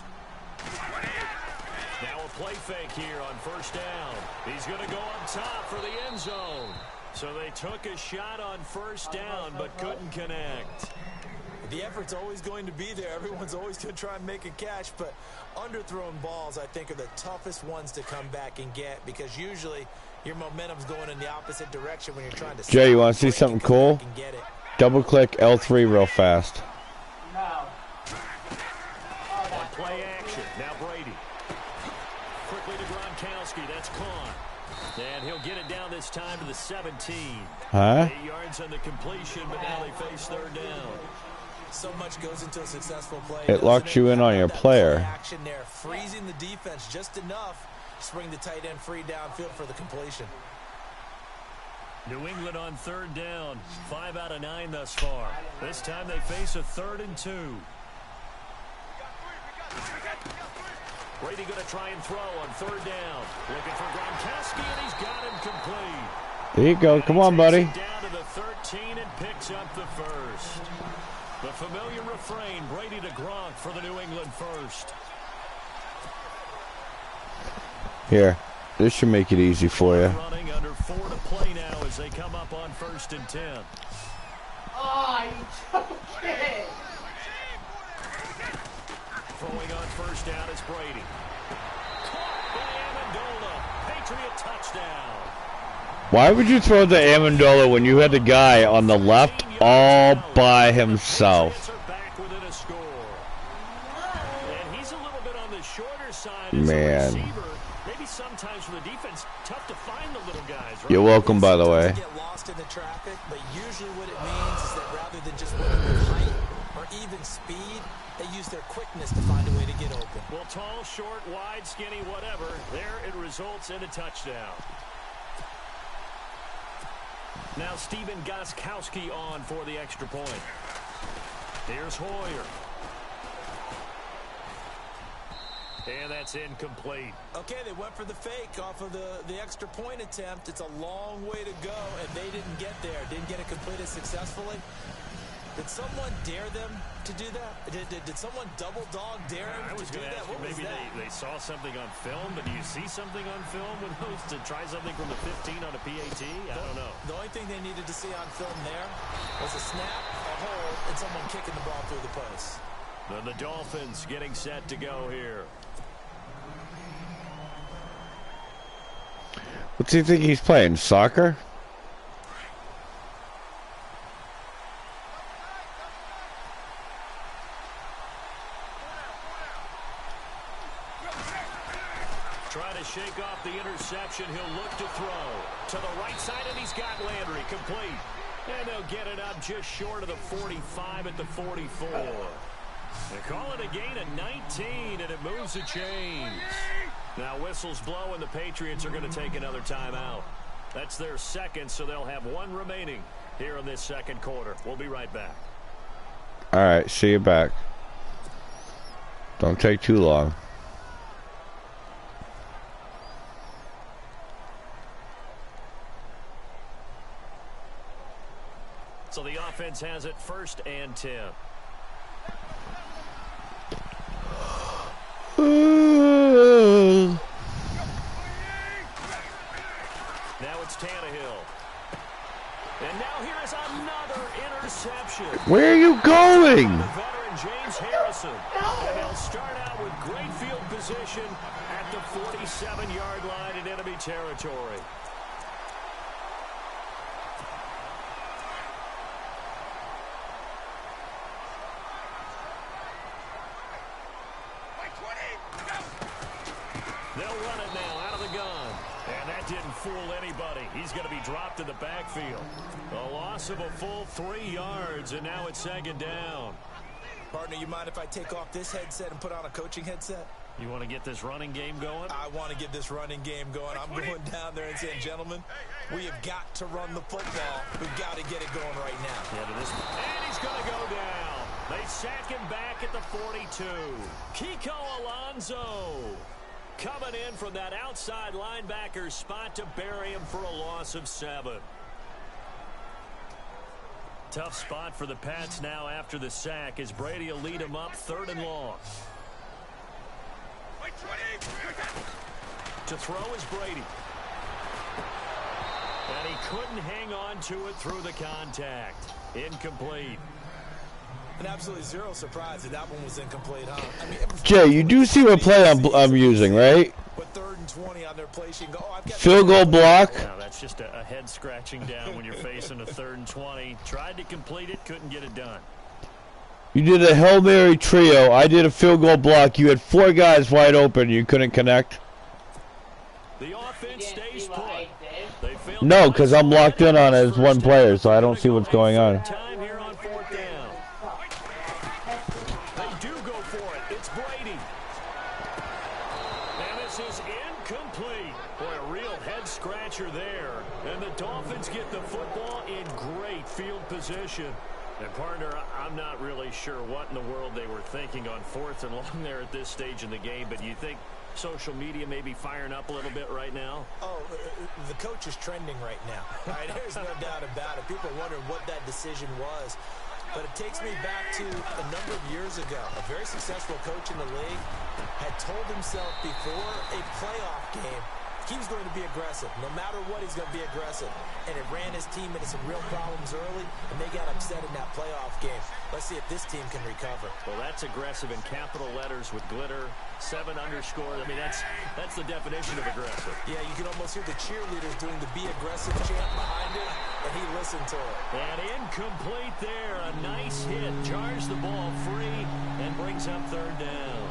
Now a play fake here on first down. He's going to go up top for the end zone. So they took a shot on first down but couldn't connect. The effort's always going to be there. Everyone's always going to try and make a catch, but underthrown balls, I think, are the toughest ones to come back and get, because usually your momentum's going in the opposite direction when you're trying to... Jay, you want to see something cool? Double-click L3 real fast. No. On play action, now Brady. Quickly to Gronkowski, that's caught. And he'll get it down this time to the 17. Huh? 8 yards on the completion, but now they face third down. So much goes into a successful play. It locks you in on your player. Action there, freezing the defense just enough to bring the tight end free downfield for the completion. New England on third down, 5 out of 9 thus far. This time they face a 3rd and 2. Brady going to try and throw on third down. Looking for Gronkowski, and he's got him complete. There you go. Come on, buddy. Down to the 13 and picks up the first. The familiar refrain, Brady to Gronk for the New England first. Here. This should make it easy for you. Running under 4 to play now as they come up on 1st and 10. Oh, you joking! Throwing on first down is Brady. Caught by Amendola. Patriot touchdown. Why would you throw to Amendola when you had the guy on the left all by himself? Back within a score. And he's a little bit on the shorter side. Man. Maybe sometimes for the defense, tough to find the little guys. Right? You're welcome, by the way. Get lost in the traffic, but usually what it means is that rather than just winning with height or even speed, they use their quickness to find a way to get open. Well, tall, short, wide, skinny, whatever, there it results in a touchdown. Now Stephen Gostkowski on for the extra point. Here's Hoyer. And that's incomplete. Okay, they went for the fake off of the extra point attempt. It's a long way to go, and they didn't get there. Didn't get it completed successfully. Did someone dare them to do that? Did someone double dog dare them to do that? What was maybe that? they saw something on film, but do you see something on film when those to try something from the 15 on a PAT? I don't know. The only thing they needed to see on film there was a snap, a hold, and someone kicking the ball through the post. Then the Dolphins getting set to go here. What's he think he's playing? Soccer? Try to shake off the interception. He'll look to throw. To the right side, and he's got Landry complete. And they'll get it up just short of the 45 at the 44. They call it a gain of 19, and it moves the chains. Now whistles blow, and the Patriots are going to take another timeout. That's their second, so they'll have one remaining here in this second quarter. We'll be right back. All right, see you back. Don't take too long. So the offense has it 1st and 10. Now it's Tannehill. And now here is another interception. Where are you going? The veteran James Harrison. And they'll start out with great field position at the 47-yard line in enemy territory. They'll run it now out of the gun. And that didn't fool anybody. He's going to be dropped in the backfield. A loss of a full 3 yards, and now it's 2nd down. Partner, you mind if I take off this headset and put on a coaching headset? You want to get this running game going? I want to get this running game going. I'm going down there and saying, gentlemen, we have got to run the football. We've got to get it going right now. Yeah, to this. And he's going to go down. They sack him back at the 42. Kiko Alonso coming in from that outside linebacker spot to bury him for a loss of 7. Tough spot for the Pats now after the sack as Brady will lead him up 3rd and long. To throw is Brady. And he couldn't hang on to it through the contact. Incomplete. And absolutely zero surprise that one was incomplete, huh? I mean, Jay, you do see what play I'm using, right? But 3rd and 20 on their play, you can go, I've got Field goal block. No, that's just a head scratching down when you're facing a 3rd and 20. Tried to complete it, couldn't get it done. You did a Hail Mary trio. I did a field goal block. You had 4 guys wide open. You couldn't connect. The offense stays put. They failed No, because I'm locked in on it as one player, so I don't see what's going on. Time here on 4th down. They do go for it. It's Brady. And this is incomplete. Boy, a real head scratcher there. And the Dolphins get the football in great field position. And partner, I'm not really sure what in the world they were thinking on 4th and long there at this stage in the game, but you think social media may be firing up a little bit right now? Oh, the coach is trending right now. Right? There's no doubt about it. People are wondering what that decision was. But it takes me back to a number of years ago. A very successful coach in the league had told himself before a playoff game he was going to be aggressive. No matter what, he's going to be aggressive. And it ran his team into some real problems early, and they got upset in that playoff game. Let's see if this team can recover. Well, that's aggressive in capital letters with glitter, 7 underscore. I mean, that's the definition of aggressive. Yeah, you can almost hear the cheerleaders doing the be aggressive chant behind it, and he listened to it. And incomplete there. A nice hit. Jars the ball free and brings up 3rd down.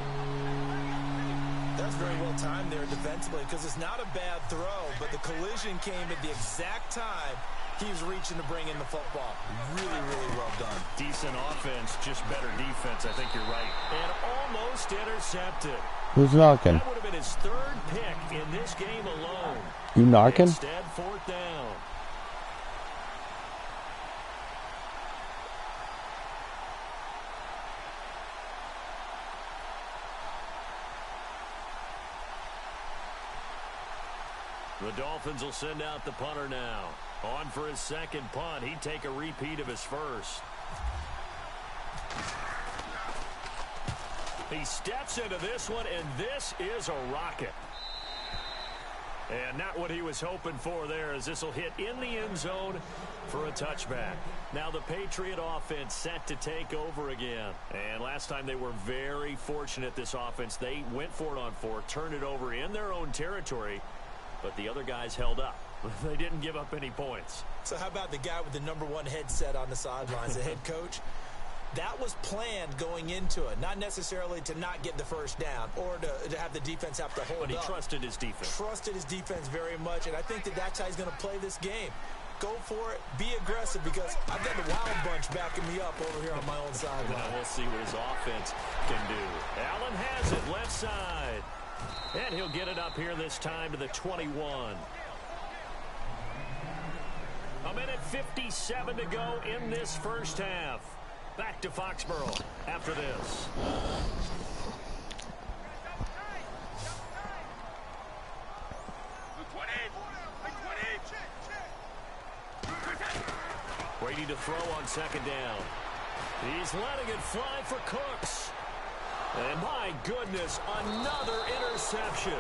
That's very well timed there defensively because it's not a bad throw, but the collision came at the exact time he was reaching to bring in the football. Really, really well done. Decent offense, just better defense. I think you're right. And almost intercepted. Who's knocking? That would have been his 3rd pick in this game alone. You knocking? Instead, 4th down. The Dolphins will send out the punter now. On for his 2nd punt. He'd take a repeat of his 1st. He steps into this one, and this is a rocket. And not what he was hoping for there, as this will hit in the end zone for a touchback. Now the Patriot offense set to take over again. And last time they were very fortunate, this offense. They went for it on 4, turned it over in their own territory, but the other guys held up. They didn't give up any points. So how about the guy with the #1 headset on the sidelines, the head coach? That was planned going into it, not necessarily to not get the 1st down or to have the defense have to hold up. But he trusted his defense. Trusted his defense very much, and I think that's how he's going to play this game. Go for it. Be aggressive, because I've got the Wild Bunch backing me up over here on my own sideline. Now we'll see what his offense can do. Allen has it left side. And he'll get it up here this time to the 21. 3:57 to go in this first half. Back to Foxborough after this. Brady to throw on second down. He's letting it fly for Cooks. And my goodness, another interception.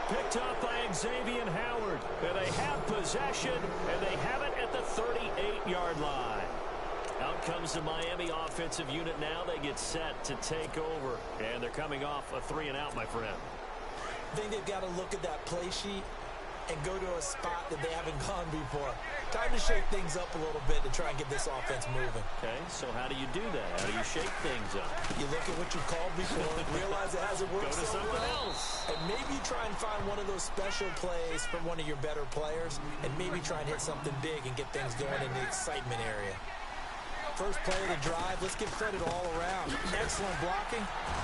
Picked up by Xavier Howard. And they have possession, and they have it at the 38-yard line. Out comes the Miami offensive unit now. They get set to take over. And they're coming off a 3-and-out, my friend. I think they've got to look at that play sheet and go to a spot that they haven't gone before. Time to shake things up a little bit to try and get this offense moving. Okay, so how do you do that? How do you shake things up? You look at what you called before and realize it hasn't worked. Go to something else. And maybe try and find one of those special plays from one of your better players, and maybe try and hit something big and get things going in the excitement area. First play of the drive, let's give credit all around. Excellent blocking,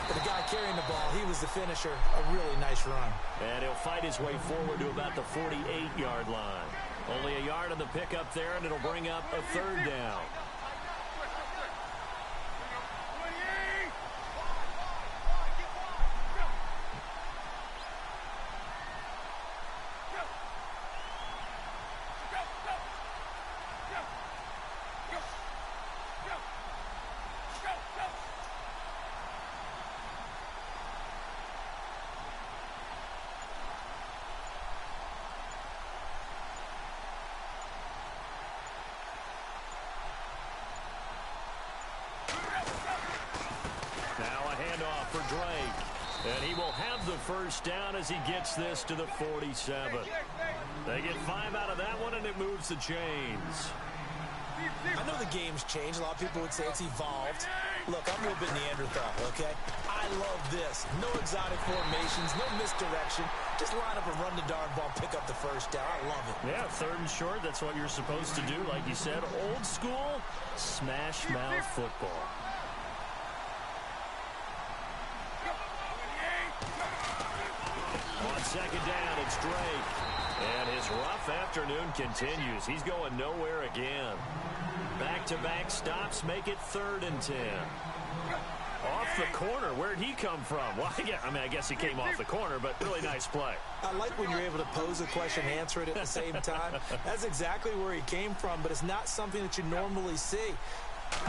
but the guy carrying the ball, he was the finisher. A really nice run. And he'll fight his way forward to about the 48-yard line. Only a yard on the pickup there, and it'll bring up a third down. For Drake, and he will have the first down as he gets this to the 47. They get 5 out of that one, and it moves the chains. I know the game's changed. A lot of people would say it's evolved. Look, I'm a little bit Neanderthal, okay? I love this. No exotic formations, no misdirection. Just line up and run the darn ball, pick up the first down. I love it. Yeah, 3rd and short, that's what you're supposed to do. Like you said, old school, smash mouth football. On second down, it's Drake. And his rough afternoon continues. He's going nowhere again. Back-to-back stops make it 3rd and 10. Off the corner. Where'd he come from? Well, I guess he came off the corner, but really nice play. I like when you're able to pose a question and answer it at the same time. That's exactly where he came from, but it's not something that you normally see.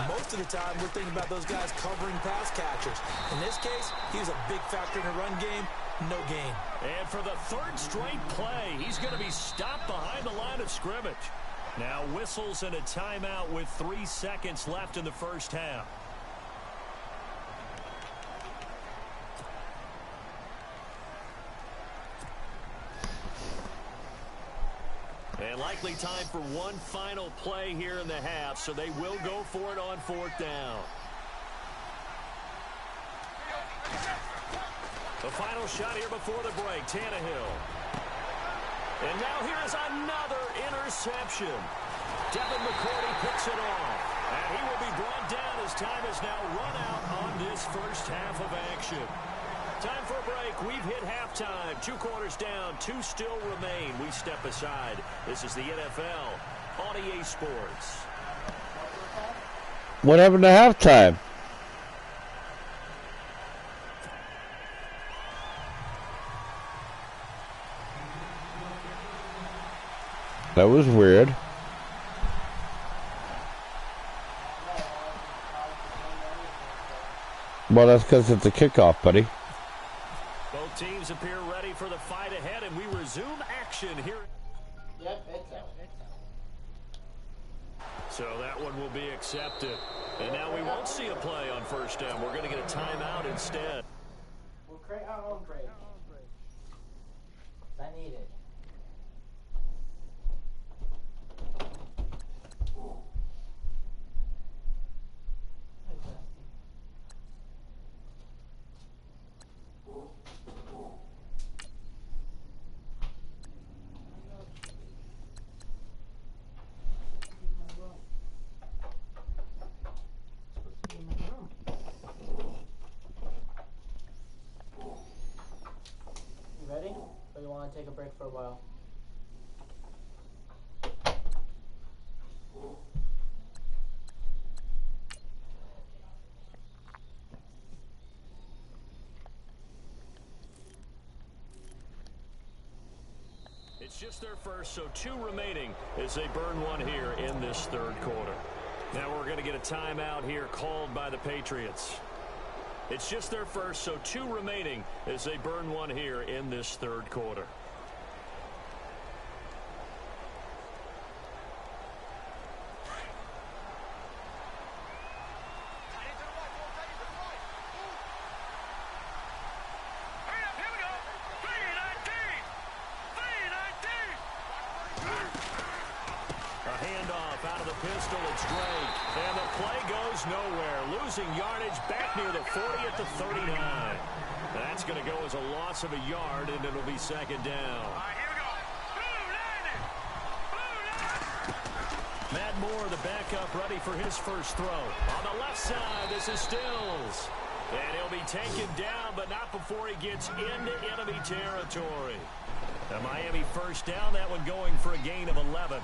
Most of the time, we're thinking about those guys covering pass catchers. In this case, he was a big factor in the run game. No gain. And for the 3rd straight play, he's going to be stopped behind the line of scrimmage. Now whistles and a timeout with 3 seconds left in the first half. And likely time for one final play here in the half, so they will go for it on 4th down. The final shot here before the break, Tannehill. And now here's another interception. Devin McCourty picks it off. And he will be brought down as time is now run out on this first half of action. Time for a break. We've hit halftime. 2 quarters down. 2 still remain. We step aside. This is the NFL on EA Sports. What happened to halftime? That was weird. Well, that's because it's a kickoff, buddy. Both teams appear ready for the fight ahead, and we resume action here. Yep, it's out. So that one will be accepted. And now we won't see a play on first down. We're going to get a timeout instead. We'll create our own break. I need it. Take a break for a while. just their first, so 2 remaining as they burn one here in this third quarter. Now we're going to get a timeout here called by the Patriots. It's just their first, so 2 remaining as they burn one here in this third quarter. Pistol, it's Drake, and the play goes nowhere. Losing yardage back near the 40 at the 39. That's going to go as a loss of a yard, and it'll be second down. Matt Moore, the backup, ready for his first throw. On the left side, this is Stills. And he'll be taken down, but not before he gets into enemy territory. The Miami first down, that one going for a gain of 11.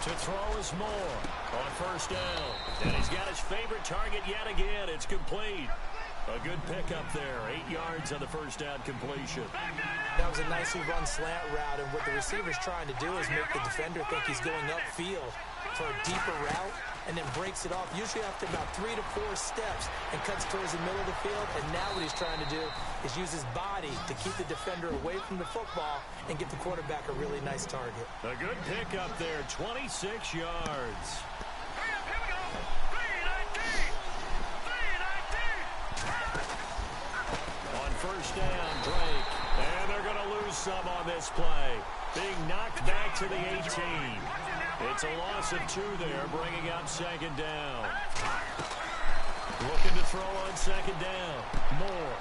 To throw is Moore on first down. And he's got his favorite target yet again. It's complete. A good pickup there. 8 yards on the first down completion. That was a nicely run slant route, and what the receiver's trying to do is make the defender think he's going upfield for a deeper route, and then breaks it off, usually after about 3 to 4 steps, and cuts towards the middle of the field. And now what he's trying to do is use his body to keep the defender away from the football and give the quarterback a really nice target. A good pickup there, 26 yards. On first down, Drake. And they're going to lose some on this play. Being knocked back to the 18. It's a loss of 2 there, bringing up second down. Looking to throw on second down. Moore.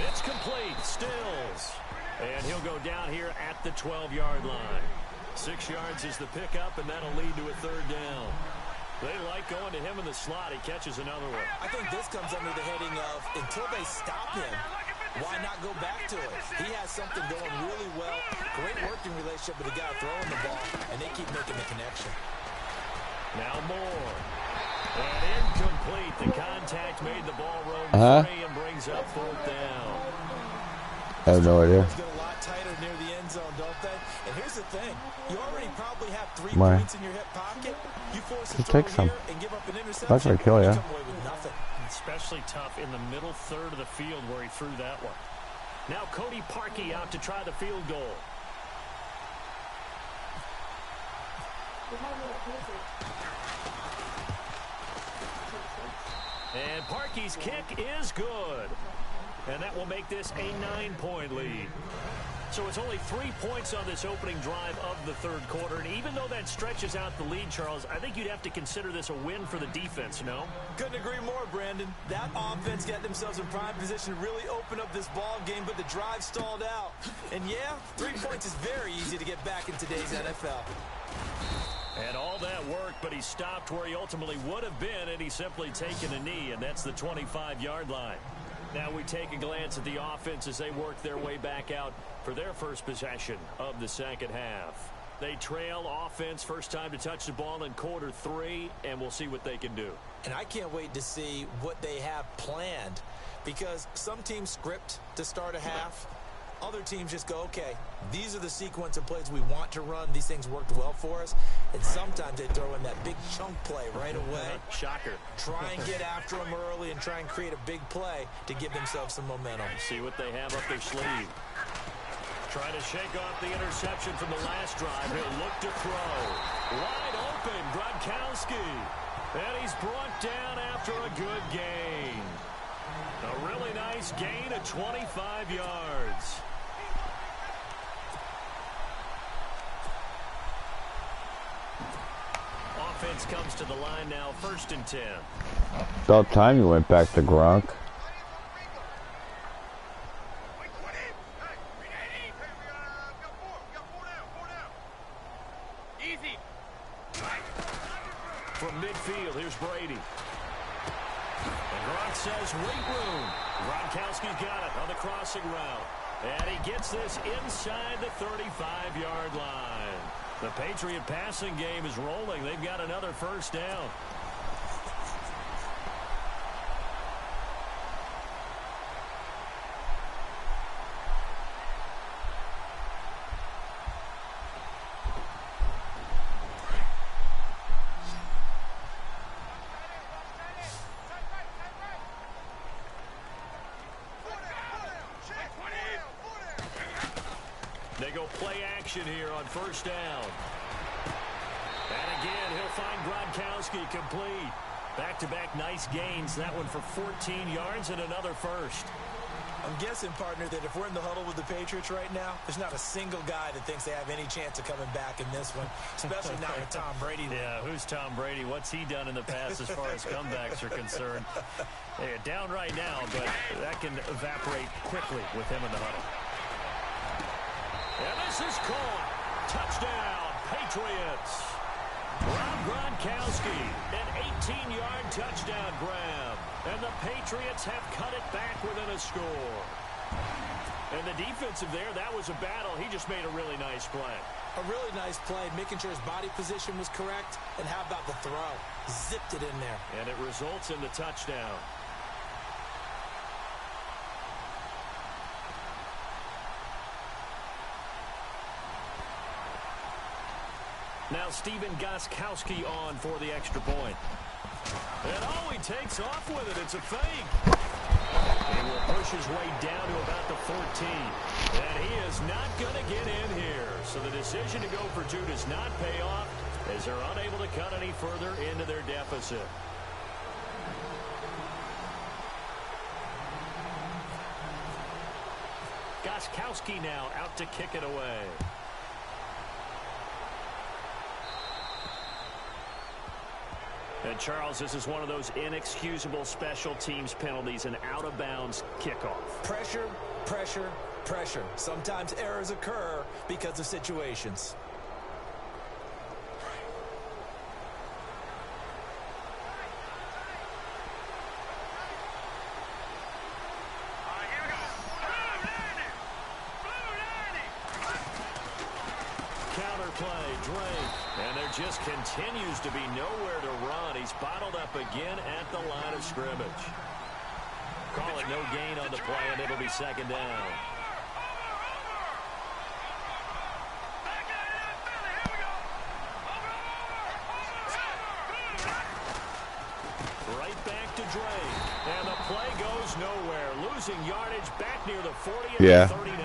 It's complete. Stills. And he'll go down here at the 12-yard line. 6 yards is the pickup, and that'll lead to a third down. They like going to him in the slot. He catches another one. I think this comes under the heading of, until they stop him, why not go back to it? He has something going really well. Great working relationship with the guy throwing the ball, and they keep making the connection. Now Moore. And incomplete. The contact made the ball roam free and brings up fourth down. I have no idea. Get a lot tighter near the end zone, don't they? And here's the thing. You already probably have 3 points in your hip pocket. You force a throw here and give up an interception. That's gonna kill you. Come away with nothing. Especially tough in the middle third of the field where he threw that one. Now Cody Parkey out to try the field goal. And Parkey's kick is good. And that will make this a 9-point lead. So it's only 3 points on this opening drive of the third quarter. And even though that stretches out the lead, Charles, I think you'd have to consider this a win for the defense, no? Couldn't agree more, Brandon. That offense got themselves in prime position to really open up this ball game, but the drive stalled out. And yeah, 3 points is very easy to get back in today's NFL. And all that work, but he stopped where he ultimately would have been, and he's simply taken a knee, and that's the 25-yard line. Now we take a glance at the offense as they work their way back out for their first possession of the second half. They trail offense, first time to touch the ball in quarter 3, and we'll see what they can do. And I can't wait to see what they have planned, because some teams script to start a half. Other teams just go, okay, these are the sequence of plays we want to run. These things worked well for us. And sometimes they throw in that big chunk play right away. Shocker. Try and get after them early and try and create a big play to give themselves some momentum. See what they have up their sleeve. Trying to shake off the interception from the last drive. He'll look to throw. Wide open, Gronkowski. And he's brought down after a good gain. A really nice gain of 25 yards. Offense comes to the line now, 1st and 10. It's about time you went back to Gronk. From midfield, here's Brady. And Gronk says, wait room. Gronkowski's got it on the crossing route. And he gets this inside the 35-yard line. The Patriot passing game is rolling. They've got another first down. They go play action here on first down. And again, he'll find Gronkowski complete. Back-to-back nice gains. That one for 14 yards and another first. I'm guessing, partner, that if we're in the huddle with the Patriots right now, there's not a single guy that thinks they have any chance of coming back in this one, especially not with Tom Brady. Yeah, who's Tom Brady? What's he done in the past as far as comebacks are concerned? Hey, down right now, but that can evaporate quickly with him in the huddle. And this is caught. Touchdown, Patriots. Rob Gronkowski, an 18-yard touchdown grab. And the Patriots have cut it back within a score. And the defensive there, that was a battle. He just made a really nice play. A really nice play, making sure his body position was correct. And how about the throw? Zipped it in there. And it results in the touchdown. Now Stephen Gostkowski on for the extra point. And he takes off with it. It's a fake. He will push his way down to about the 14. And he is not going to get in here. So the decision to go for two does not pay off as they're unable to cut any further into their deficit. Gostkowski now out to kick it away. And Charles, this is one of those inexcusable special teams penalties, an out-of-bounds kickoff. Pressure, pressure, pressure. Sometimes errors occur because of situations. Counterplay, Drake. And there just continues to be nowhere to run. He's bottled up again at the line of scrimmage. Call it no gain on the play, and it'll be second down. Right back to Drake. And the play goes nowhere. Losing yardage back near the 40 and 39.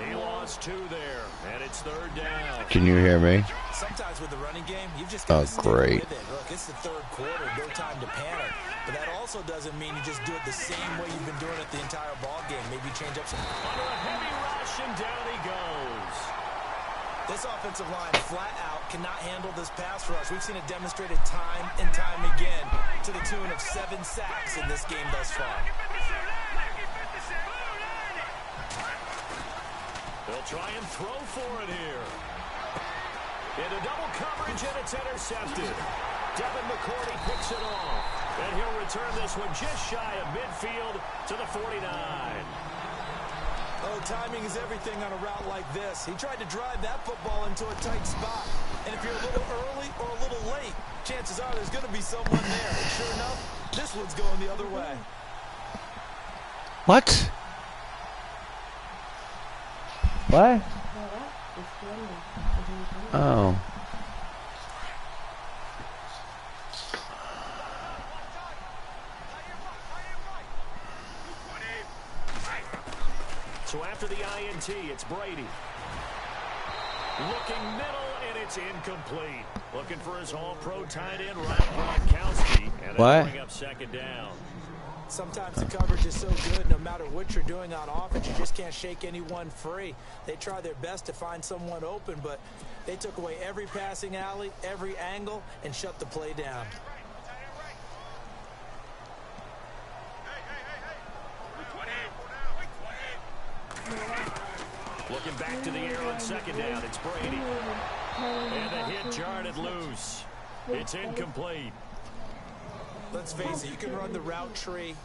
He lost two there, and it's third down. Can you hear me? Sometimes with the running game, you've just got to stick great. with it. Look, it's the third quarter, no time to panic. But that also doesn't mean you just do it the same way you've been doing it the entire ball game. Maybe change up some. Under a heavy rush, and down he goes. This offensive line, flat out, cannot handle this pass rush. We've seen it demonstrated time and time again to the tune of 7 sacks in this game thus far. They'll try and throw for it here. Into double coverage, and it's intercepted. Devin McCourty picks it off. And he'll return this one just shy of midfield to the 49. Oh, timing is everything on a route like this. He tried to drive that football into a tight spot. And if you're a little early or a little late, chances are there's going to be someone there. And sure enough, this one's going the other way. What? What? Oh. So after the INT, it's Brady. Looking middle, and it's incomplete. Looking for his all-pro tight end, Rob Gronkowski. And they'll bring up second down. Sometimes the coverage is so good, no matter what you're doing on offense, you just can't shake anyone free. They try their best to find someone open, but they took away every passing alley, every angle, and shut the play down. Looking back to the air on second down, it's Brady. And the hit jarred it loose. It's incomplete. Let's face it, you can run the route tree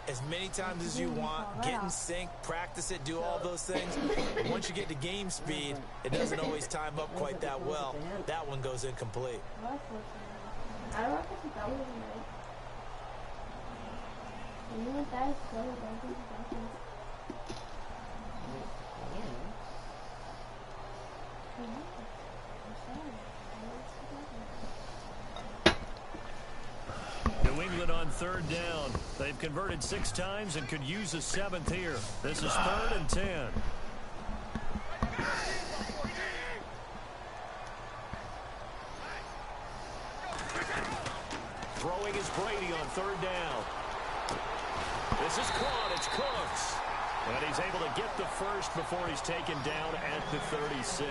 as many times as you want, get in sync, practice it, do all those things. But once you get to game speed, it doesn't always time up quite that well. That one goes incomplete. New England on third down. They've converted 6 times and could use a 7th here. This is 3rd and 10. Throwing is Brady on third down. This is caught. It's Cooks. And he's able to get the first before he's taken down at the 36.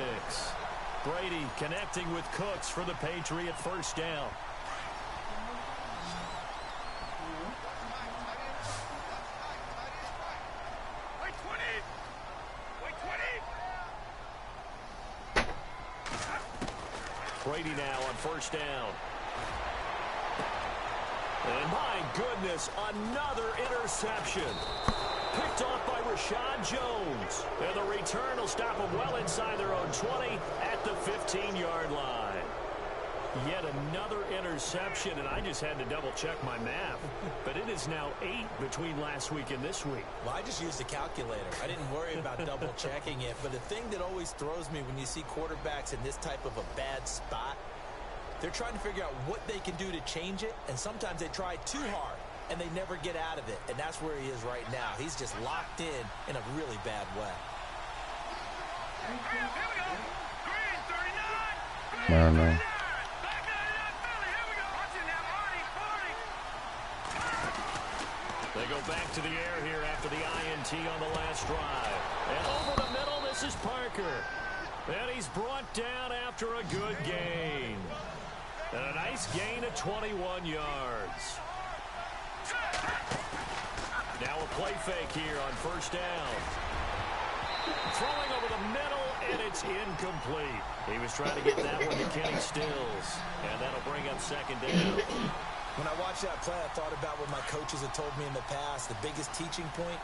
Brady connecting with Cooks for the Patriot first down. Brady now on first down. And my goodness, another interception. Picked off by Rashad Jones. And the return will stop them well inside their own 20 at the 15-yard line. Yet another interception, and I just had to double-check my math. But it is now 8 between last week and this week. Well, I just used a calculator. I didn't worry about double-checking it. But the thing that always throws me when you see quarterbacks in this type of a bad spot, they're trying to figure out what they can do to change it, and sometimes they try too hard, and they never get out of it. And that's where he is right now. He's just locked in a really bad way. I don't know. They go back to the air here after the INT on the last drive. And over the middle, this is Parker. And he's brought down after a good gain. And a nice gain of 21 yards. Now a play fake here on first down. Throwing over the middle, and it's incomplete. He was trying to get that one to Kenny Stills. And that'll bring up second down. When I watched that play, I thought about what my coaches had told me in the past. The biggest teaching point,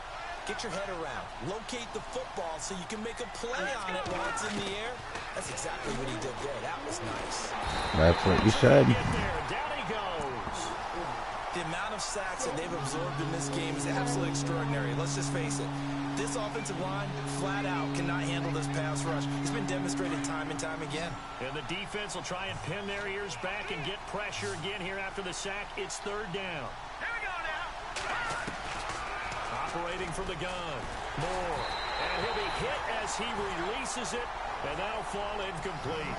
get your head around. Locate the football so you can make a play on it while it's in the air. That's exactly what he did there. That was nice. That's what you said. Down he goes. The amount of sacks that they've absorbed in this game is absolutely extraordinary. Let's just face it. This offensive line, flat out, cannot handle this pass rush. It's been demonstrated time and time again. And the defense will try and pin their ears back and get pressure again here after the sack. It's third down. Here we go now. Operating from the gun. Moore. And he'll be hit as he releases it. And that'll fall incomplete.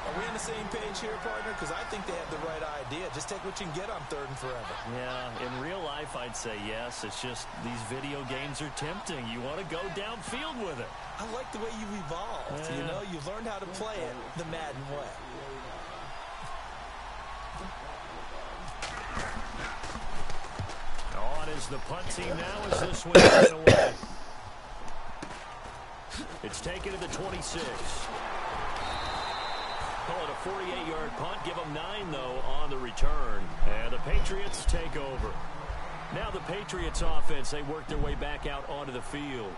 Are we on the same page here, partner? Because I think they have the right idea. Just take what you can get on third and forever. Yeah, in real life, I'd say yes. It's just these video games are tempting. You want to go downfield with it. I like the way you've evolved. Yeah. You know, you've learned how to play it the Madden way. On is the punt team now as this one's taken away. It's taken to the 26. Call it a 48-yard punt. Give them 9, though, on the return. And the Patriots take over. Now the Patriots offense, they work their way back out onto the field.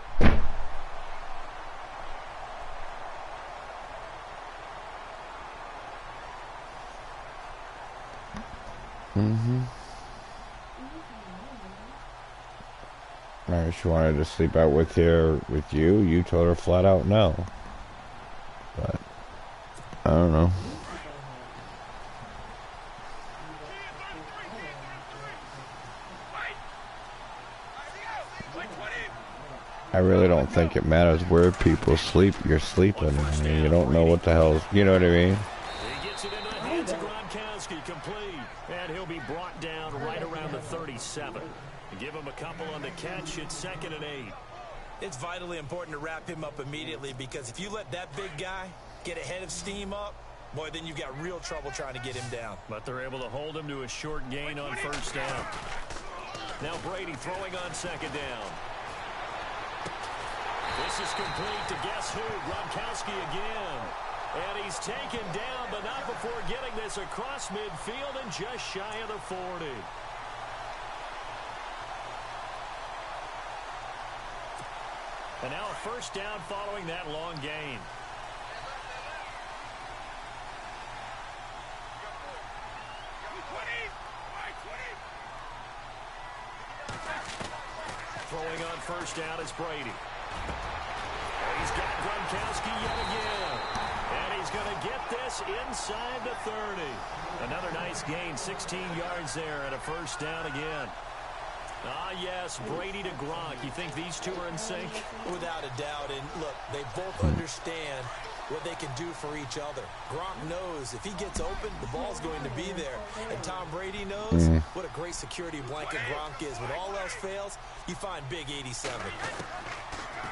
She wanted to sleep out with you. You told her flat out no. But I don't know. I really don't think it matters where people sleep. You're sleeping. I mean, you don't know what the hell. You know what I mean? He gets it into the hands of Gronkowski, complete, and he'll be brought down right around the 37. Give him a couple on the catch. It's 2nd and 8. It's vitally important to wrap him up immediately, because if you let that big guy get ahead of steam up, boy, then you've got real trouble trying to get him down. But they're able to hold him to a short gain on first down. Now Brady throwing on second down. This is complete to guess who? Gronkowski again. And he's taken down, but not before getting this across midfield and just shy of the 40. And now a first down following that long gain. Throwing on first down is Brady. And he's got Gronkowski yet again. And he's going to get this inside the 30. Another nice gain, 16 yards there, and a first down again. Ah, yes, Brady to Gronk. You think these two are in sync? Without a doubt. And look, they both understand what they can do for each other. Gronk knows if he gets open, the ball's going to be there. And Tom Brady knows what a great security blanket Gronk is. When all else fails, you find big 87.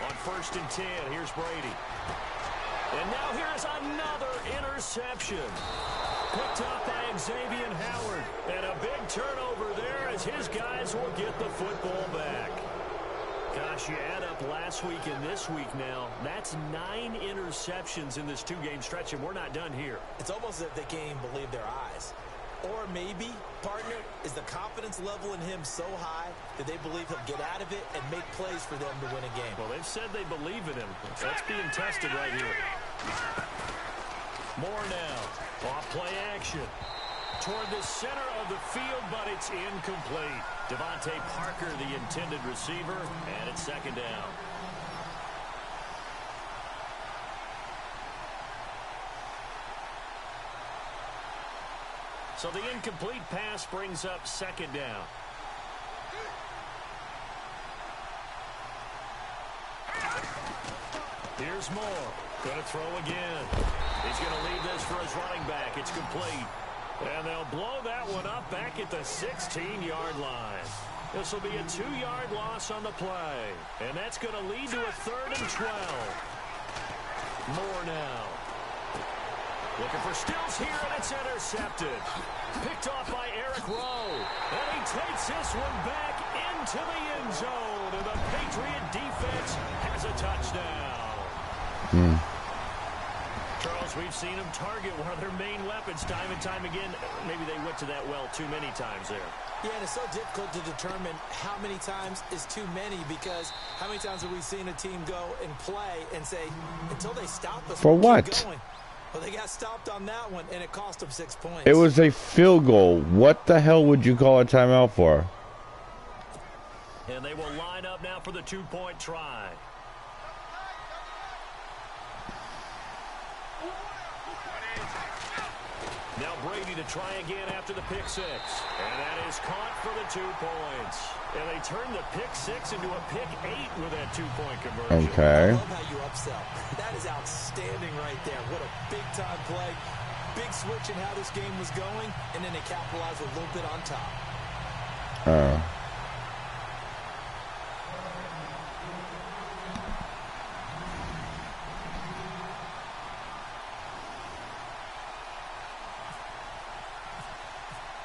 On 1st and 10, here's Brady. And now here's another interception. Picked up by Xavier Howard. And a big turnover there as his guys will get the football back. Gosh, you add up last week and this week now. That's 9 interceptions in this 2-game stretch, and we're not done here. It's almost as if they can't even believe their eyes. Or maybe, partner, is the confidence level in him so high that they believe he'll get out of it and make plays for them to win a game. Well, they've said they believe in him. That's being tested right here. More now. Off play action. Toward the center of the field, but it's incomplete. Devontae Parker, the intended receiver, and it's 2nd down. So the incomplete pass brings up 2nd down. Here's Moore. Going to throw again. He's going to leave this for his running back. It's complete. And they'll blow that one up back at the 16-yard line. This will be a 2-yard loss on the play. And that's going to lead to a 3rd and 12. Moore now. Looking for Stills here, and it's intercepted. Picked off by Eric Rowe. And he takes this one back into the end zone. And the Patriot defense has a touchdown. Charles, we've seen them target one of their main weapons time and time again. Maybe they went to that well too many times there. Yeah, and it's so difficult to determine how many times is too many, because how many times have we seen a team go and play and say, until they stop us, for we'll what? keep going. Well, they got stopped on that one, and it cost them 6 points. It was a field goal. What the hell would you call a timeout for? And they will line up now for the 2-point try. Now Brady to try again after the pick 6. And that is caught for the 2 points. And they turn the pick 6 into a pick 8 with that 2-point conversion. Okay. I love how you upsell. That is outstanding right there. What a big-time play. Big switch in how this game was going, and then they capitalized a little bit on top.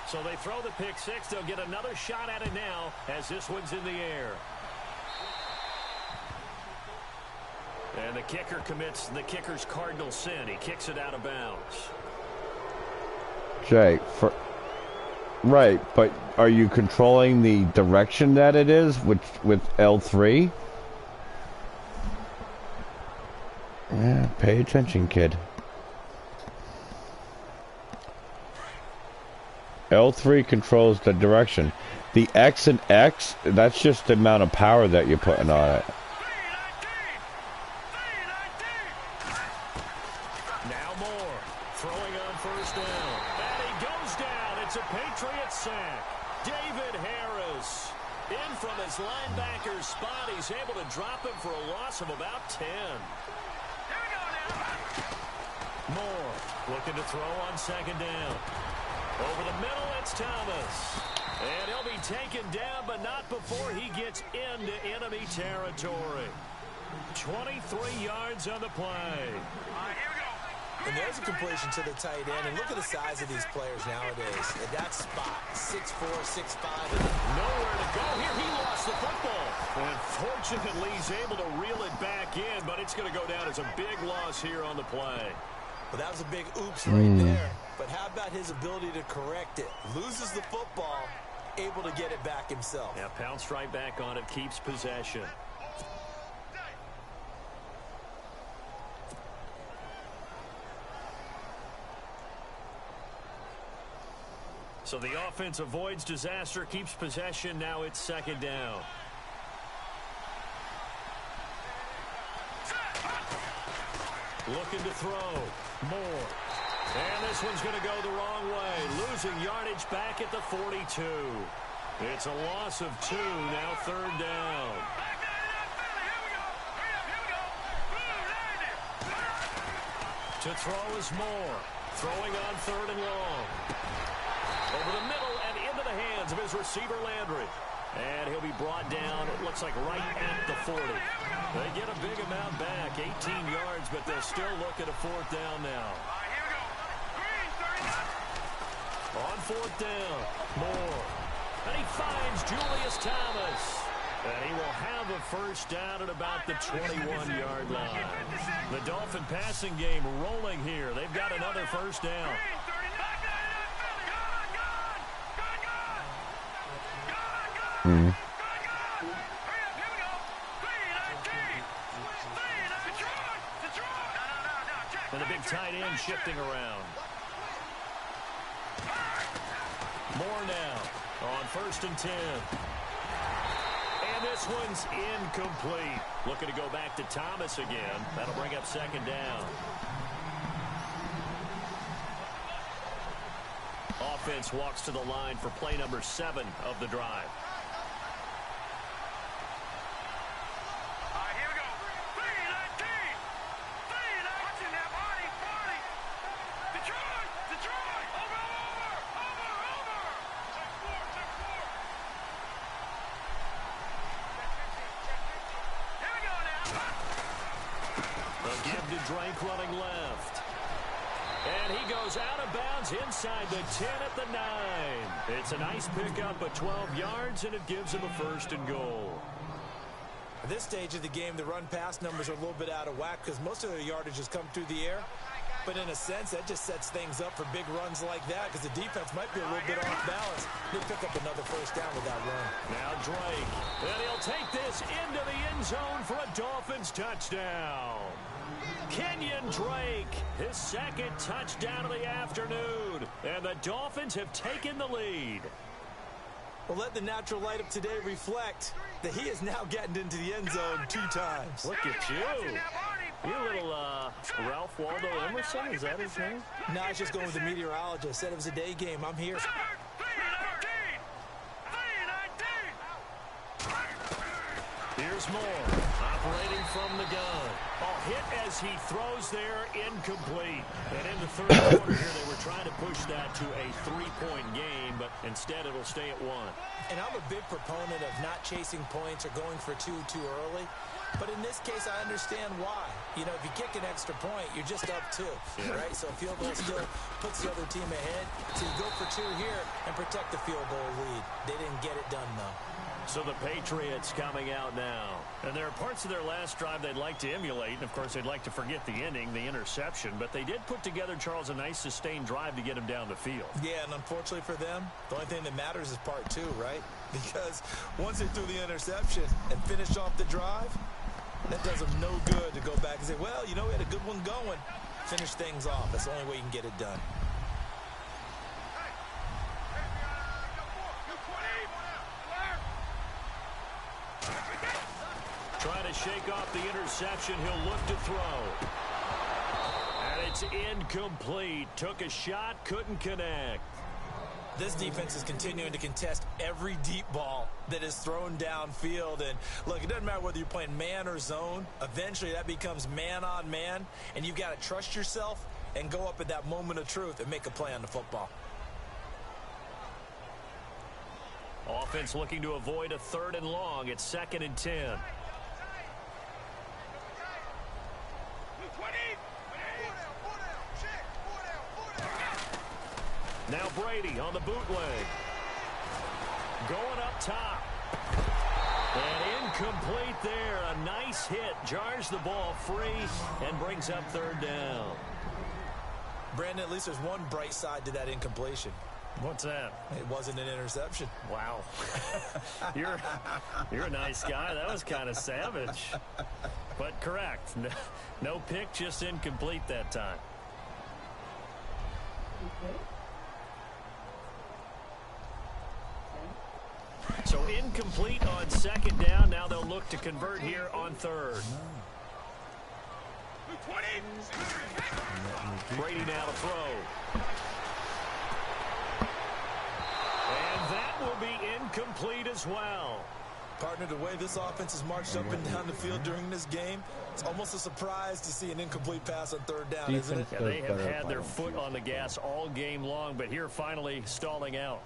So they throw the pick 6. They'll get another shot at it now as this one's in the air. And the kicker commits the kicker's cardinal sin. He kicks it out of bounds. Jake, right, but are you controlling the direction that it is with L3? Yeah, pay attention, kid. L3 controls the direction. The X and X, that's just the amount of power that you're putting on it. Now Moore, throwing on 1st down. And he goes down. It's a Patriot sack. David Harris in from his linebacker's spot. He's able to drop him for a loss of about 10. Moore looking to throw on 2nd down. Over the middle, it's Thomas. And he'll be taken down, but not before he gets into enemy territory. 23 yards on the play. And there's a completion to the tight end. And look at the size of these players nowadays. At that spot, 6'4", 6'5". Nowhere to go here. He lost the football. And fortunately, he's able to reel it back in, but it's going to go down as a big loss here on the play. Well, that was a big oops right there. But how about his ability to correct it? Loses the football, able to get it back himself. Yeah, pounced right back on it, keeps possession. So the offense avoids disaster, keeps possession. Now it's 2nd down. Looking to throw. Moore. And this one's going to go the wrong way. Losing yardage back at the 42. It's a loss of 2, now third down. To throw is Moore. Throwing on third and long. Over the middle and into the hands of his receiver, Landry. And he'll be brought down, it looks like right at the 40. They get a big amount back, 18 yards, but they'll still look at a fourth down now. On fourth down, Moore. And he finds Julius Thomas. And he will have a first down at about the 21-yard line. The Dolphin passing game rolling here. They've got another first down. And the big tight end shifting around. Moore now on first and 10. And this one's incomplete. Looking to go back to Thomas again. That'll bring up second down. Offense walks to the line for play number 7 of the drive. Drake running left. And he goes out of bounds inside the 10 at the 9. It's a nice pickup of 12 yards, and it gives him a first and goal. At this stage of the game, the run-pass numbers are a little bit out of whack because most of their yardage has come through the air. But in a sense, that just sets things up for big runs like that because the defense might be a little bit off balance. They pick up another first down with that run. Now Drake. And he'll take this into the end zone for a Dolphins touchdown. Kenyon Drake, his second touchdown of the afternoon. And the Dolphins have taken the lead. Well, let the natural light of today reflect that he is now getting into the end zone 2 times. Look at you. You little Ralph Waldo Emerson, is that his name? No, I was just going with the meteorologist. Said it was a day game. I'm here. Here's Moore, operating from the gun. A hit as he throws there, incomplete. And in the third quarter here, they were trying to push that to a 3-point game, but instead it'll stay at 1. And I'm a big proponent of not chasing points or going for 2 too early. But in this case, I understand why. You know, if you kick an extra point, you're just up 2, right? So a field goal still puts the other team ahead. So you go for 2 here and protect the field goal lead. They didn't get it done, though. So the Patriots coming out now. And there are parts of their last drive they'd like to emulate. And, of course, they'd like to forget the ending, the interception. But they did put together, Charles, a nice sustained drive to get him down the field. Yeah, and unfortunately for them, the only thing that matters is part 2, right? Because once they threw the interception and finished off the drive, that does them no good to go back and say, well, you know, we had a good one going. Finish things off. That's the only way you can get it done. Trying to shake off the interception. He'll look to throw. And it's incomplete. Took a shot, couldn't connect. This defense is continuing to contest every deep ball that is thrown downfield. And, look, it doesn't matter whether you're playing man or zone. Eventually, that becomes man-on-man. And you've got to trust yourself and go up at that moment of truth and make a play on the football. Offense looking to avoid a 3rd and long. It's 2nd and 10. Now Brady on the bootleg. Going up top. And incomplete there. A nice hit. Jars the ball free and brings up 3rd down. Brandon, at least there's one bright side to that incompletion. What's that? It wasn't an interception. Wow. You're a nice guy. That was kind of savage. But correct. No pick, just incomplete that time. So incomplete on 2nd down. Now they'll look to convert here on 3rd. Brady now to throw. And that will be incomplete as well. Partner, the way this offense has marched up and down the field during this game, it's almost a surprise to see an incomplete pass on third down, isn't it? Yeah, they have had their foot on the gas all game long, but here finally stalling out.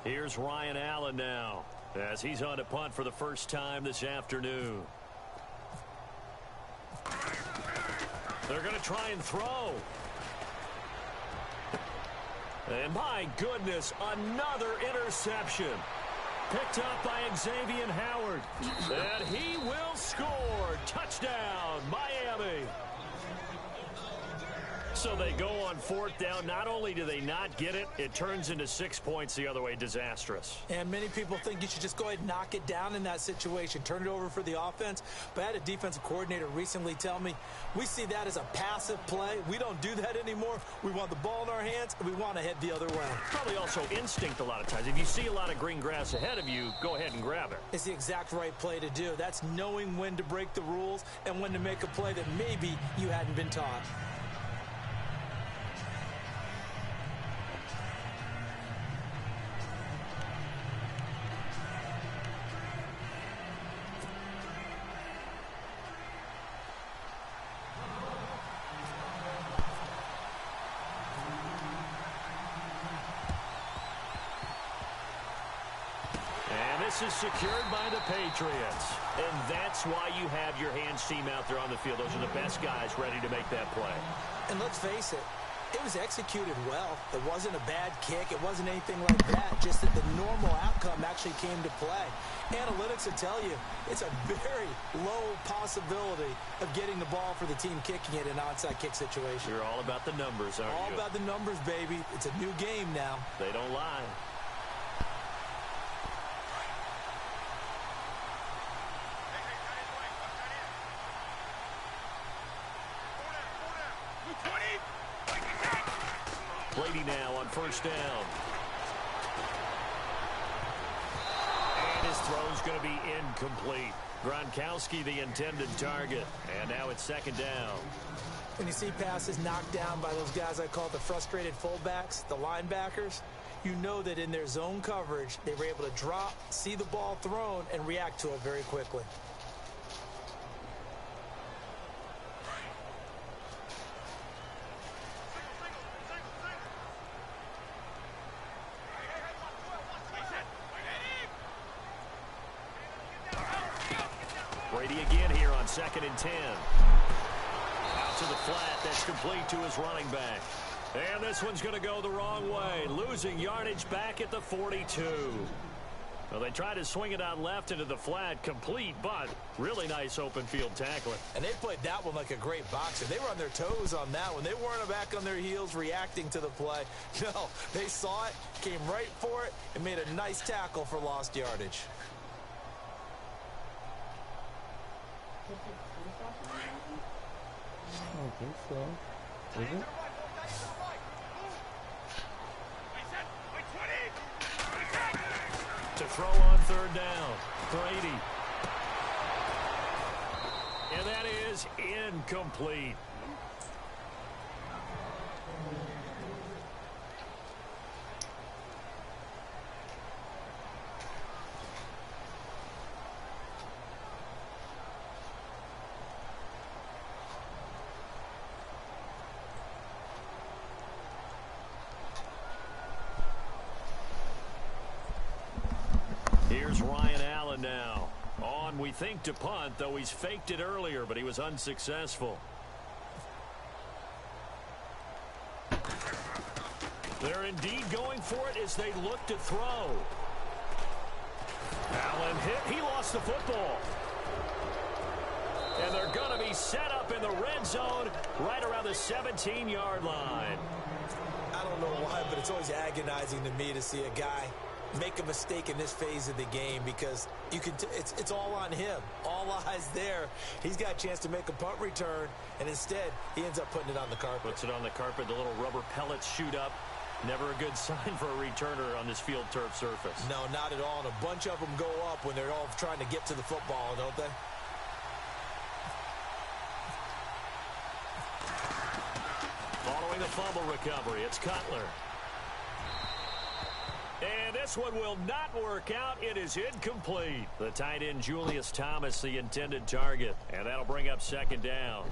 Here's Ryan Allen now, as he's on to punt for the first time this afternoon. They're going to try and throw. And my goodness, another interception. Picked up by Xavier Howard. And he will score. Touchdown, Miami. So they go on fourth down. Not only do they not get it, it turns into 6 points the other way. Disastrous. And many people think you should just go ahead and knock it down in that situation. Turn it over for the offense. But I had a defensive coordinator recently tell me, we see that as a passive play. We don't do that anymore. We want the ball in our hands, and we want to head the other way. Probably also instinct a lot of times. If you see a lot of green grass ahead of you, go ahead and grab it. It's the exact right play to do. That's knowing when to break the rules and when to make a play that maybe you hadn't been taught. This is secured by the Patriots. And that's why you have your hands team out there on the field. Those are the best guys ready to make that play. And let's face it, it was executed well. It wasn't a bad kick. It wasn't anything like that. Just that the normal outcome actually came to play. Analytics will tell you it's a very low possibility of getting the ball for the team kicking it in an onside kick situation. You're all about the numbers, aren't you? All about the numbers, baby. It's a new game now. They don't lie. Brady now on first down. And his throw's going to be incomplete. Gronkowski the intended target. And now it's second down. When you see passes knocked down by those guys I call the frustrated fullbacks, the linebackers, you know that in their zone coverage, they were able to drop, see the ball thrown, and react to it very quickly. Brady again here on 2nd and 10. Out to the flat. That's complete to his running back. And this one's going to go the wrong way. Losing yardage back at the 42. Well, they tried to swing it out left into the flat. Complete, but really nice open field tackling. And they played that one like a great boxer. They were on their toes on that one. They weren't back on their heels reacting to the play. No, they saw it, came right for it, and made a nice tackle for lost yardage. I don't think so. Is it? To throw on third down. Brady. And that is incomplete. Here's Ryan Allen now. On, we think, to punt, though he's faked it earlier, but he was unsuccessful. They're indeed going for it as they look to throw. Allen hit. He lost the football. And they're going to be set up in the red zone right around the 17-yard line. I don't know why, but it's always agonizing to me to see a guy make a mistake in this phase of the game, because you can it's all on him. All eyes there. He's got a chance to make a punt return, and instead he ends up putting it on the carpet. Puts it on the carpet. The little rubber pellets shoot up. Never a good sign for a returner on this field turf surface. No, not at all. And a bunch of them go up when they're all trying to get to the football, don't they? Following the fumble recovery, it's Cutler. And this one will not work out. It is incomplete. The tight end, Julius Thomas, the intended target. And that'll bring up second down.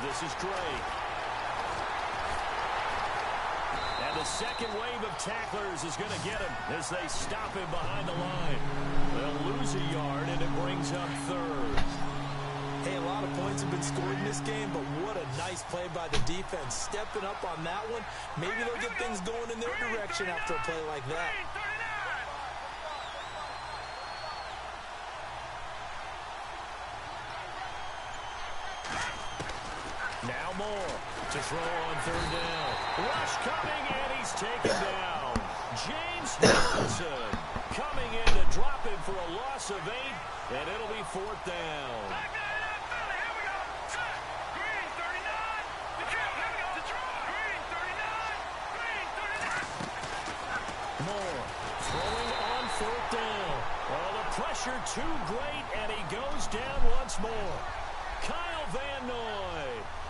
This is Drake. And the second wave of tacklers is going to get him as they stop him behind the line. They'll lose a yard, and it brings up third. Hey, a lot of points have been scored in this game, but what a nice play by the defense. Stepping up on that one, maybe they'll get things going in their direction after a play like that. Now Moore to throw on third down. Rush coming, and he's taken down. James Robinson coming in to drop him for a loss of 8, and it'll be fourth down. Moore throwing on fourth down. Well, the pressure too great, and he goes down once more. Kyle Van Noy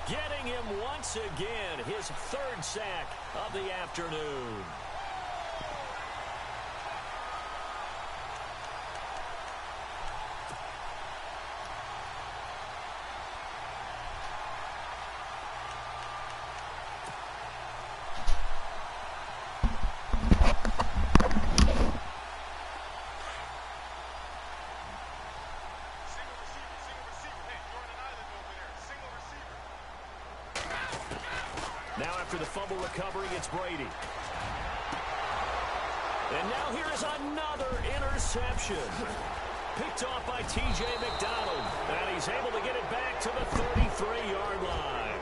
getting him once again, his third sack of the afternoon. Now after the fumble recovery, it's Brady. And now here is another interception. Picked off by T.J. McDonald. And he's able to get it back to the 33-yard line.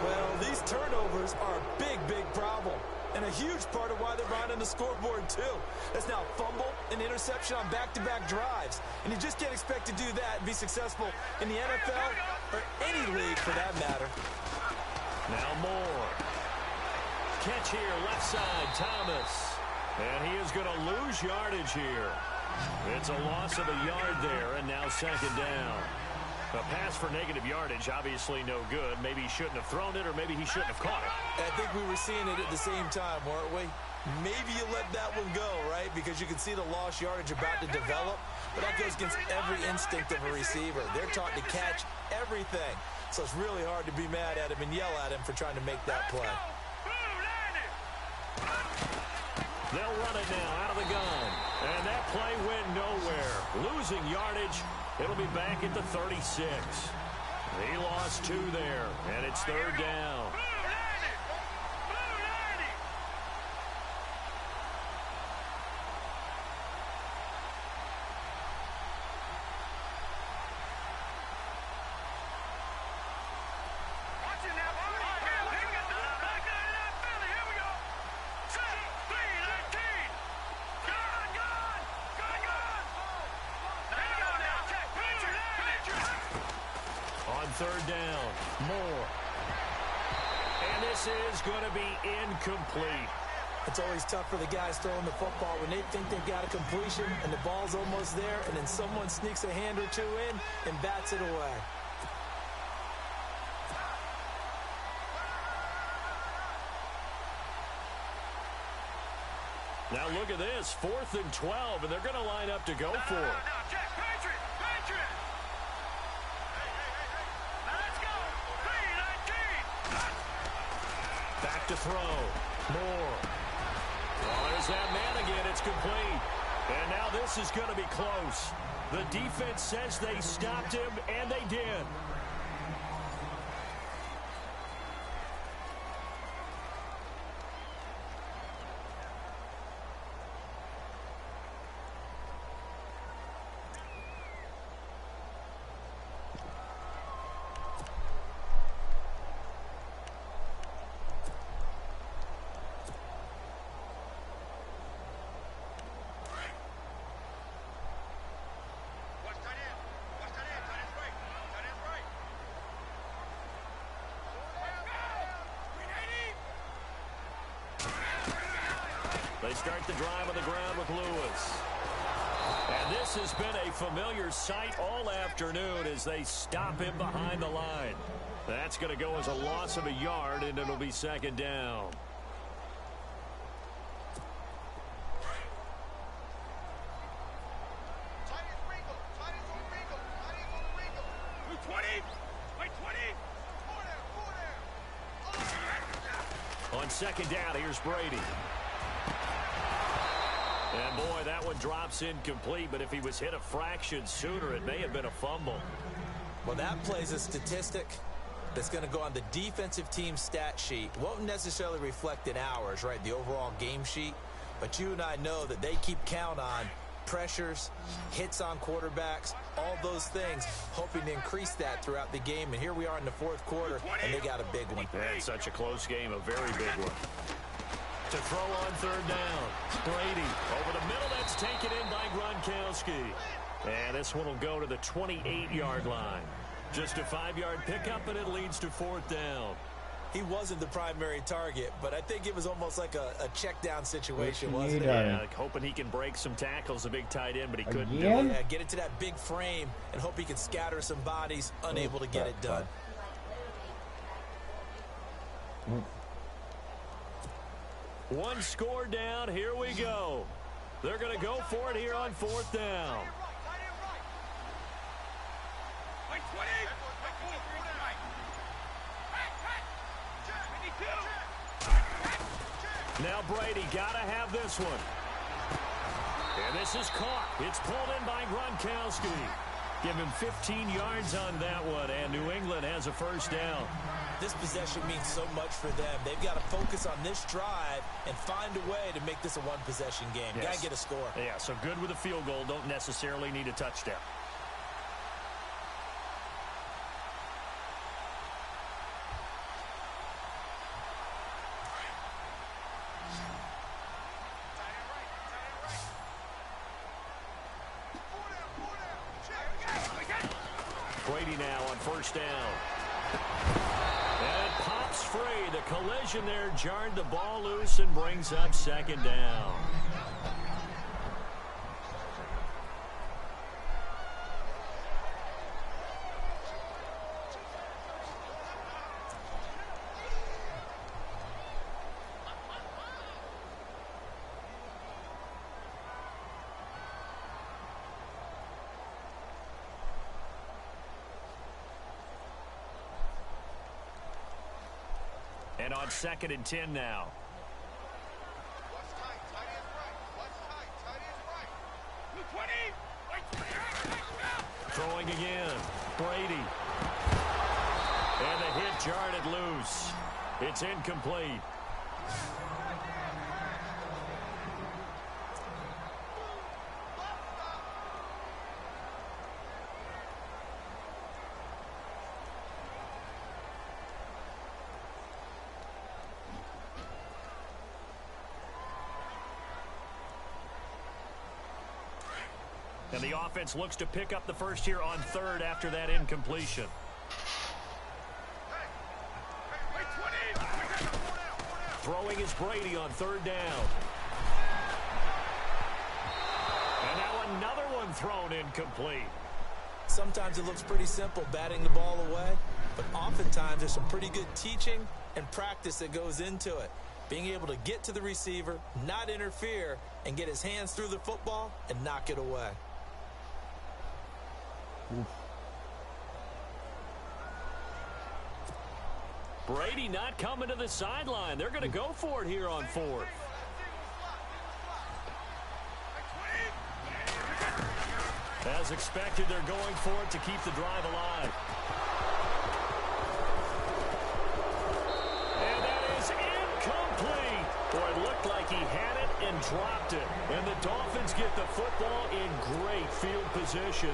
Well, these turnovers are a big, big problem. And a huge part of why they're behind on the scoreboard, too. That's now fumble and interception on back-to-back drives. And you just can't expect to do that and be successful in the NFL or any league for that matter. Now Moore. Catch here, left side, Thomas. And he is going to lose yardage here. It's a loss of a yard there, and now second down. A pass for negative yardage, obviously no good. Maybe he shouldn't have thrown it, or maybe he shouldn't have caught it. I think we were seeing it at the same time, weren't we? Maybe you let that one go, right? Because you can see the lost yardage about to develop. But that goes against every instinct of a receiver. They're taught to catch everything. So it's really hard to be mad at him and yell at him for trying to make that play. They'll run it now out of the gun. And that play went nowhere. Losing yardage. It'll be back at the 36. He lost 2 there, and it's third down. Third down, Moore. And this is going to be incomplete. It's always tough for the guys throwing the football when they think they've got a completion and the ball's almost there, and then someone sneaks a hand or two in and bats it away. Now look at this, 4th and 12, and they're going to line up to go for it. Back to throw. Moore. Oh, there's that man again. It's complete. And now this is going to be close. The defense says they stopped him, and they did. They start the drive on the ground with Lewis. And this has been a familiar sight all afternoon as they stop him behind the line. That's going to go as a loss of a yard, and it'll be second down. On second down, here's Brady. And boy, that one drops incomplete, but if he was hit a fraction sooner, it may have been a fumble. Well, that plays a statistic that's going to go on the defensive team stat sheet. Won't necessarily reflect in ours, right, the overall game sheet. But you and I know that they keep count on pressures, hits on quarterbacks, all those things, hoping to increase that throughout the game. And here we are in the fourth quarter, and they got a big one. And such a close game, a very big one. To throw on third down. Brady over the middle. That's taken in by Gronkowski. And this one will go to the 28-yard line. Just a 5-yard pickup, and it leads to fourth down. He wasn't the primary target, but I think it was almost like a check down situation, wasn't it? Yeah, hoping he can break some tackles, a big tight end, but he couldn't do it. Yeah, get it to that big frame and hope he can scatter some bodies, unable to get it done. One score down. Here we go. They're going to go for it here on fourth down. Now Brady got to have this one. And this is caught. It's pulled in by Gronkowski. Give him 15 yards on that one, and New England has a first down. This possession means so much for them. They've got to focus on this drive and find a way to make this a one-possession game. Yes. Got to get a score. Yeah, so good with a field goal. Don't necessarily need a touchdown. Brady now on first down. And it pops free. The collision there jarred the ball loose and brings up second down. And on 2nd and 10 now. Throwing again. Brady. And the hit jarred it loose. It's incomplete. And the offense looks to pick up the first here on third after that incompletion. Throwing is Brady on third down. And now another one thrown incomplete. Sometimes it looks pretty simple, batting the ball away, but oftentimes there's some pretty good teaching and practice that goes into it. Being able to get to the receiver, not interfere, and get his hands through the football and knock it away. Brady not coming to the sideline. They're going to go for it here on fourth. As expected, they're going for it to keep the drive alive. And that is incomplete. Boy, it looked like he had it and dropped it. And the Dolphins get the football in great field position.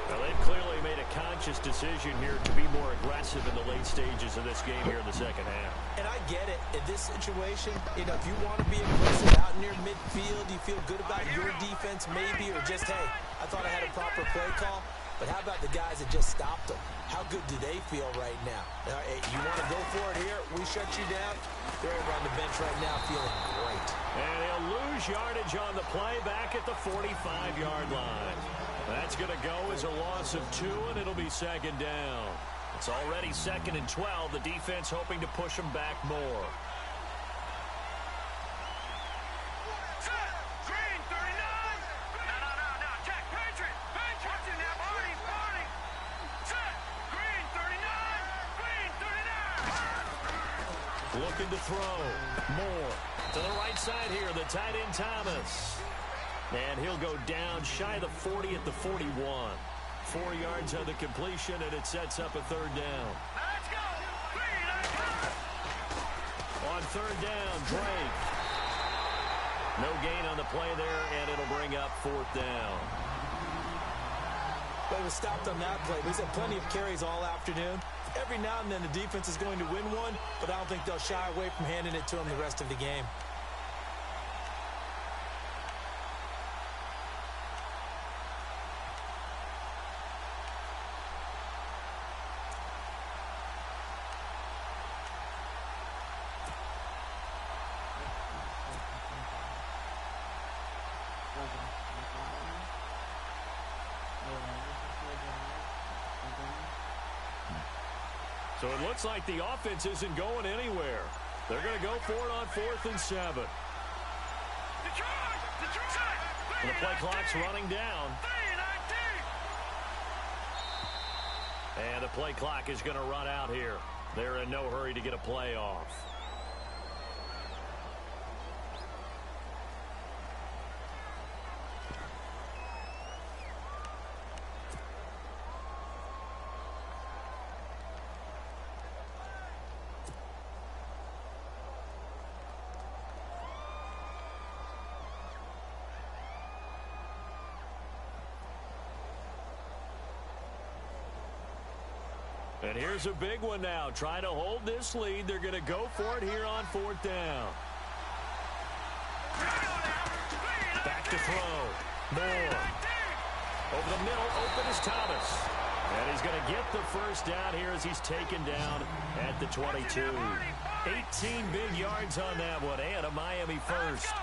Now, they've clearly made a conscious decision here to be more aggressive in the late stages of this game here in the second half. And I get it. In this situation, you know, if you want to be aggressive out near midfield, you feel good about your defense maybe, or just, hey, I thought I had a proper play call. But how about the guys that just stopped them? How good do they feel right now? You want to go for it here? We shut you down. They're over on the bench right now feeling great. And he'll lose yardage on the play back at the 45-yard line. That's going to go as a loss of 2, and it'll be second down. It's already 2nd and 12. The defense hoping to push them back more. Looking to throw. Moore to the right side here. The tight end, Thomas. And he'll go down shy of the 40 at the 41. 4 yards on the completion, and it sets up a third down. Let's go. On third down, Drake. No gain on the play there, and it'll bring up 4th down. Well, he was stopped on that play. He's had plenty of carries all afternoon. Every now and then the defense is going to win one, but I don't think they'll shy away from handing it to him the rest of the game. So it looks like the offense isn't going anywhere. They're going to go for it on 4th and 7. And the play clock's running down. And the play clock is going to run out here. They're in no hurry to get a play off. And here's a big one now. Trying to hold this lead. They're going to go for it here on 4th down. Back to throw. Moore. Over the middle, open is Thomas. And he's going to get the first down here as he's taken down at the 22. 18 big yards on that one, and a Miami first.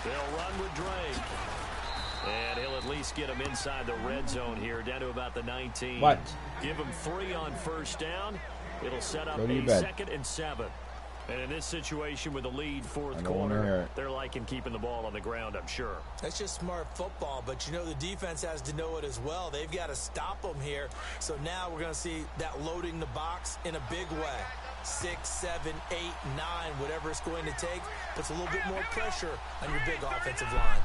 They'll run with Drake. And he'll at least get him inside the red zone here, down to about the 19. What? Give him 3 on first down. It'll set up a 2nd and 7. And in this situation with the lead 4th quarter, they're liking keeping the ball on the ground, I'm sure. That's just smart football, but you know the defense has to know it as well. They've got to stop them here. So now we're going to see that loading the box in a big way. 6, 7, 8, 9, whatever it's going to take, puts a little bit more pressure on your big offensive line.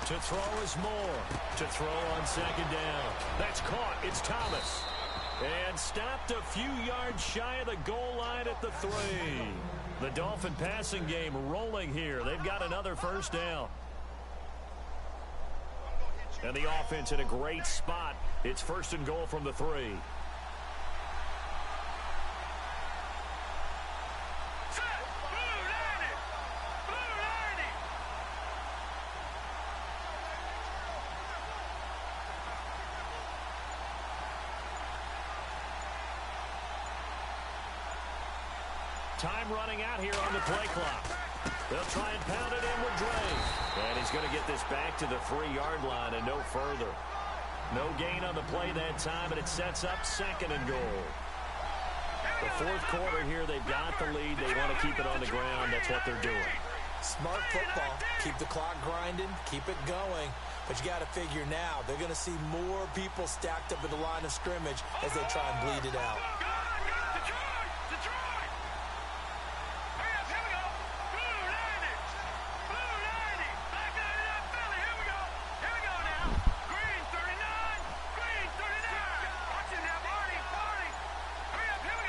To throw is Moore. To throw on 2nd down. That's caught. It's Thomas. And stopped a few yards shy of the goal line at the 3. The Dolphin passing game rolling here. They've got another first down. And the offense in a great spot. It's 1st and goal from the 3. Time running out here on the play clock. They'll try and pound it in with Drake. And he's going to get this back to the 3-yard line and no further. No gain on the play that time, and it sets up 2nd and goal. The 4th quarter here, they've got the lead. They want to keep it on the ground. That's what they're doing. Smart football. Keep the clock grinding. Keep it going. But you got to figure now, they're going to see more people stacked up at the line of scrimmage as they try and bleed it out.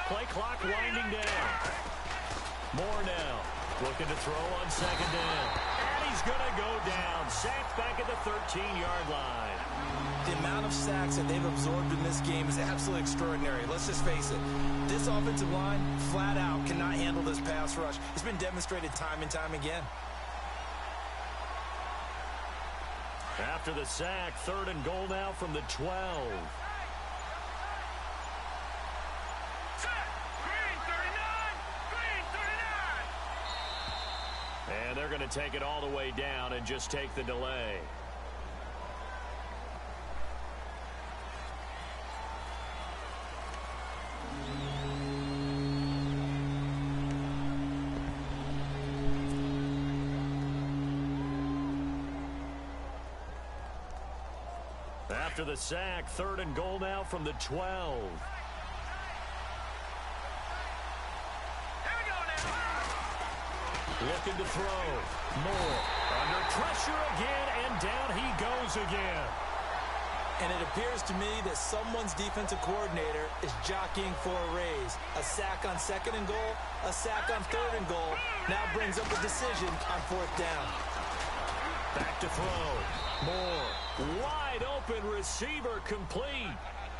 Play clock winding down. Moore now looking to throw on second down. And he's going to go down. Sacked back at the 13-yard line. The amount of sacks that they've absorbed in this game is absolutely extraordinary. Let's just face it. This offensive line, flat out, cannot handle this pass rush. It's been demonstrated time and time again. After the sack, 3rd and goal now from the 12. And they're going to take it all the way down and just take the delay. After the sack, 3rd and goal now from the 12. Looking to throw. Moore under pressure again, and down he goes again. And it appears to me that someone's defensive coordinator is jockeying for a raise. A sack on 2nd and goal, a sack on 3rd and goal. Now brings up a decision on 4th down. Back to throw. Moore, wide open receiver, complete.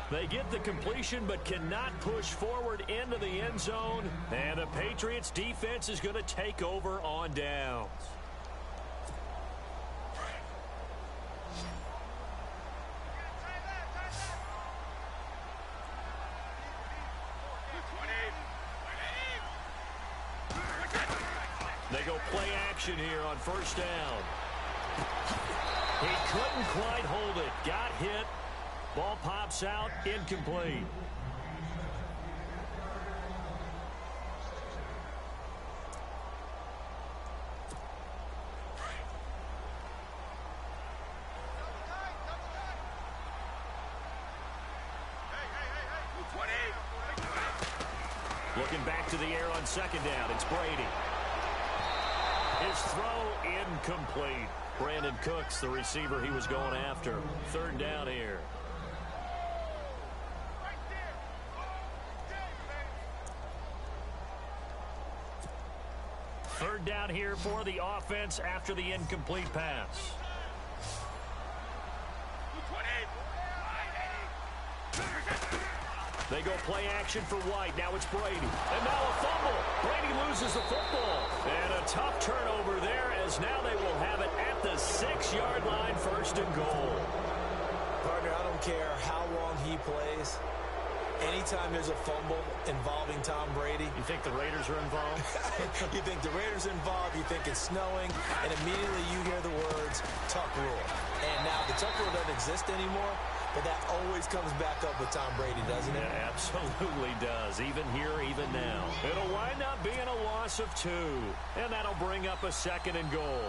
They get the completion but cannot push forward into the end zone. And the Patriots defense is going to take over on downs. They go play action here on 1st down. He couldn't quite hold it. Got hit. Ball pops out, incomplete. Looking back to the air on 2nd down. It's Brady. His throw incomplete. Brandon Cooks, the receiver he was going after. 3rd down here. Third down here for the offense after the incomplete pass. They go play action for White. Now it's Brady. And now a fumble. Brady loses the football. And a tough turnover there, as now they will have it at the 6-yard line, 1st and goal. Partner, I don't care how long he plays. Anytime there's a fumble involving Tom Brady. You think the Raiders are involved? You think the Raiders are involved, you think it's snowing, and immediately you hear the words, Tuck rule. And now the Tuck rule doesn't exist anymore, but that always comes back up with Tom Brady, doesn't it? Yeah, absolutely does. Even here, even now. It'll wind up being a loss of 2. And that'll bring up a 2nd and goal.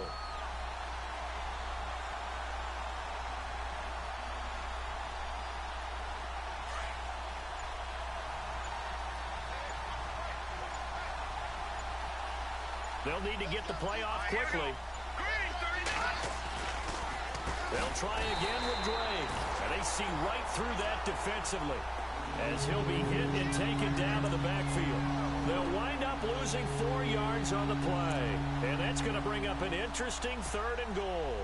They'll need to get the play off quickly. They'll try again with Drake. And they see right through that defensively, as he'll be hit and taken down to the backfield. They'll wind up losing 4 yards on the play. And that's going to bring up an interesting 3rd and goal.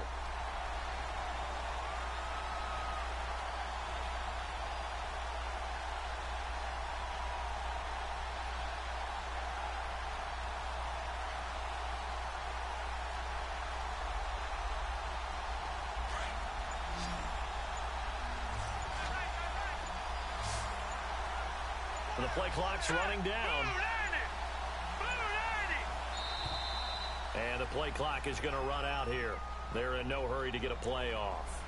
The play clock's running down. And the play clock is going to run out here. They're in no hurry to get a play off.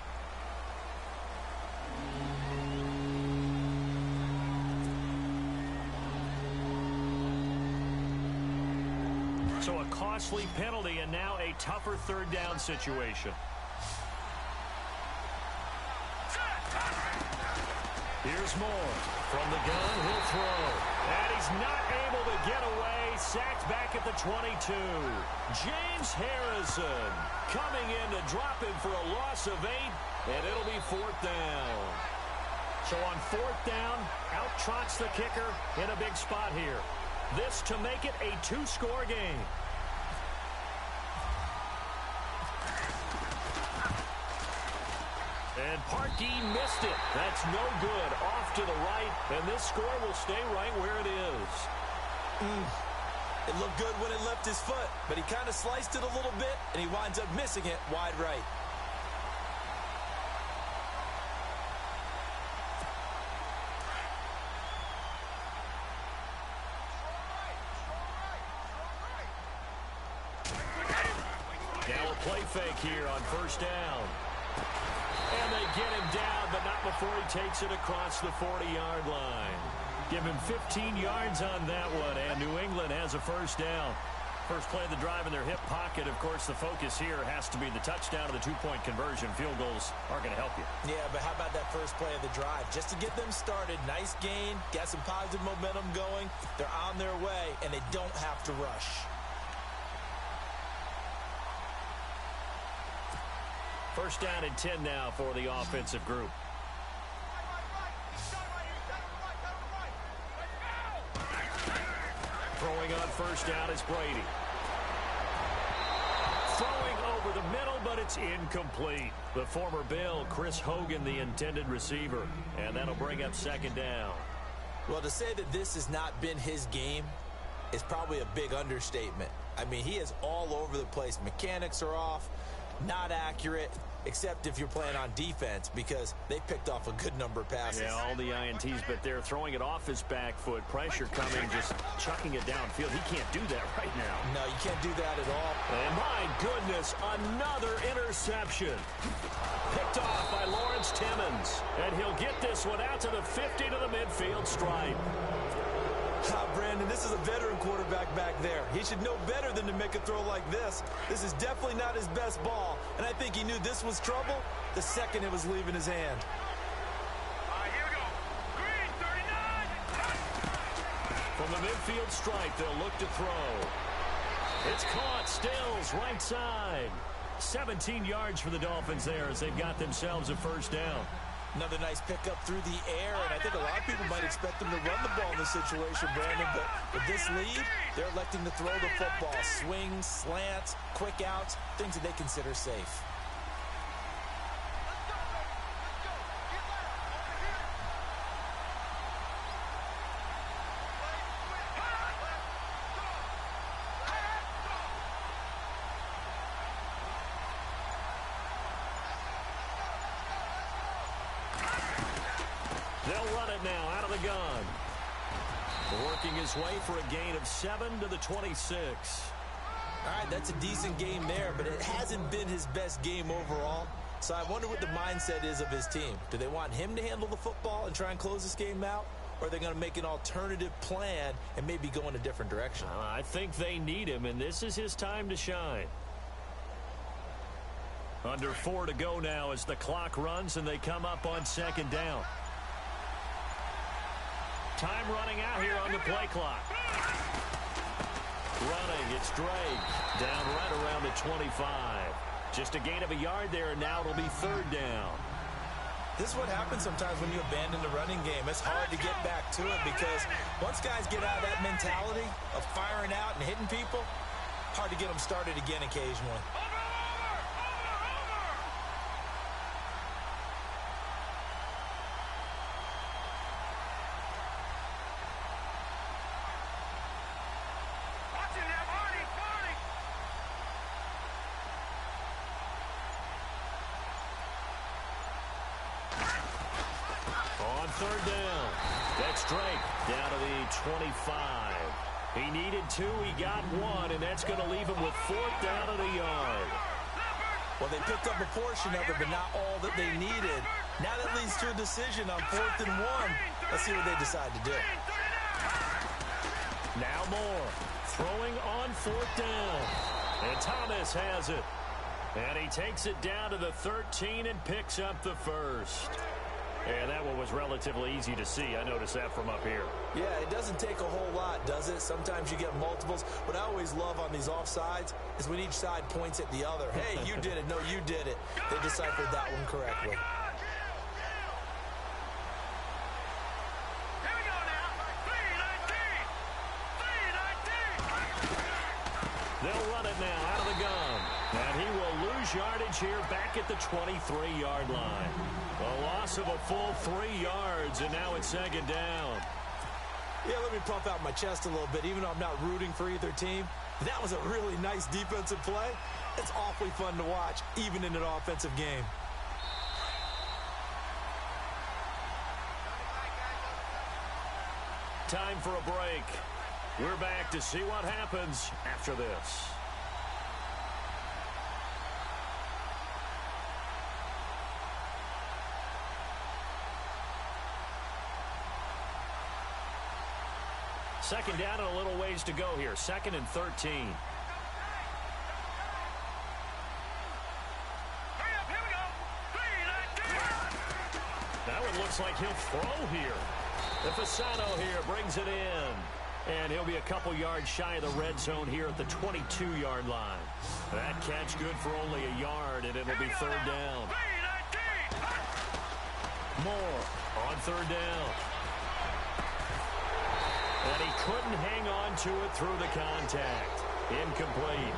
So a costly penalty and now a tougher 3rd down situation. Here's Moore. From the gun, he'll throw. And he's not able to get away. Sacked back at the 22. James Harrison coming in to drop him for a loss of 8. And it'll be 4th down. So on 4th down, out trots the kicker in a big spot here. This to make it a 2-score game. And Parkey missed it. That's no good. Off to the right, and this score will stay right where it is. It looked good when it left his foot, but he kind of sliced it a little bit, and he winds up missing it wide right. Now a play fake here on 1st down. And they get him down, but not before he takes it across the 40-yard line. Give him 15 yards on that one, and New England has a 1st down. First play of the drive in their hip pocket. Of course, the focus here has to be the touchdown or the 2-point conversion. Field goals are going to help you. Yeah, but how about that first play of the drive? Just to get them started, nice gain, got some positive momentum going. They're on their way, and they don't have to rush. First down and 10 now for the offensive group. Throwing on 1st down is Brady. Throwing over the middle, but it's incomplete. The former Bill, Chris Hogan, the intended receiver. And that'll bring up 2nd down. Well, to say that this has not been his game is probably a big understatement. I mean, he is all over the place. Mechanics are off, not accurate, except if you're playing on defense, because they picked off a good number of passes. Yeah, all the INTs, but they're throwing it off his back foot. Pressure coming, just chucking it downfield. He can't do that right now. No, you can't do that at all. And my goodness, another interception. Picked off by Lawrence Timmons. And he'll get this one out to the 50 to the midfield stripe. Brandon, this is a veteran quarterback back there. He should know better than to make a throw like this. This is definitely not his best ball, and I think he knew this was trouble the second it was leaving his hand. Here we go. Green, 39. From the midfield stripe, they'll look to throw. It's caught. Stills, right side. 17 yards for the Dolphins there as they've got themselves a 1st down. Another nice pickup through the air, and I think a lot of people might expect them to run the ball in this situation, Brandon, but with this lead, they're electing to throw the football. Swings, slants, quick outs, things that they consider safe. They'll run it now out of the gun. Working his way for a gain of 7 to the 26. All right, that's a decent game there, but it hasn't been his best game overall. So I wonder what the mindset is of his team. Do they want him to handle the football and try and close this game out? Or are they going to make an alternative plan and maybe go in a different direction? I think they need him, and this is his time to shine. Under 4 to go now as the clock runs and they come up on 2nd down. Time running out here on the play clock. Running, it's Drake. Down right around the 25. Just a gain of a yard there, and now it'll be 3rd down. This is what happens sometimes when you abandon the running game. It's hard to get back to it because once guys get out of that mentality of firing out and hitting people, hard to get them started again occasionally. On 3rd down, that's Drake down to the 25. He needed 2, he got 1, and that's going to leave him with 4th down at a yard. Well, they picked up a portion of it, but not all that they needed. Now that leads to a decision on 4th and 1. Let's see what they decide to do. Now Moore throwing on 4th down. And Thomas has it. And he takes it down to the 13 and picks up the 1st. And that one was relatively easy to see. I noticed that from up here. Yeah, it doesn't take a whole lot, does it? Sometimes you get multiples. What I always love on these offsides is when each side points at the other. Hey, you did it. No, you did it. They deciphered that one correctly. got it now out of the gun. And he will lose yardage here back at the 23-yard line. A loss of a full 3 yards, and now it's second down. Yeah, let me puff out my chest a little bit. Even though I'm not rooting for either team, that was a really nice defensive play. It's awfully fun to watch, even in an offensive game. Time for a break. We're back to see what happens after this. Second down and a little ways to go here. 2nd and 13. That one looks like he'll throw here. The Fasano here brings it in. And he'll be a couple yards shy of the red zone here at the 22-yard line. That catch good for only a yard, and it'll be 3rd down. Moore on 3rd down. And he couldn't hang on to it through the contact. Incomplete.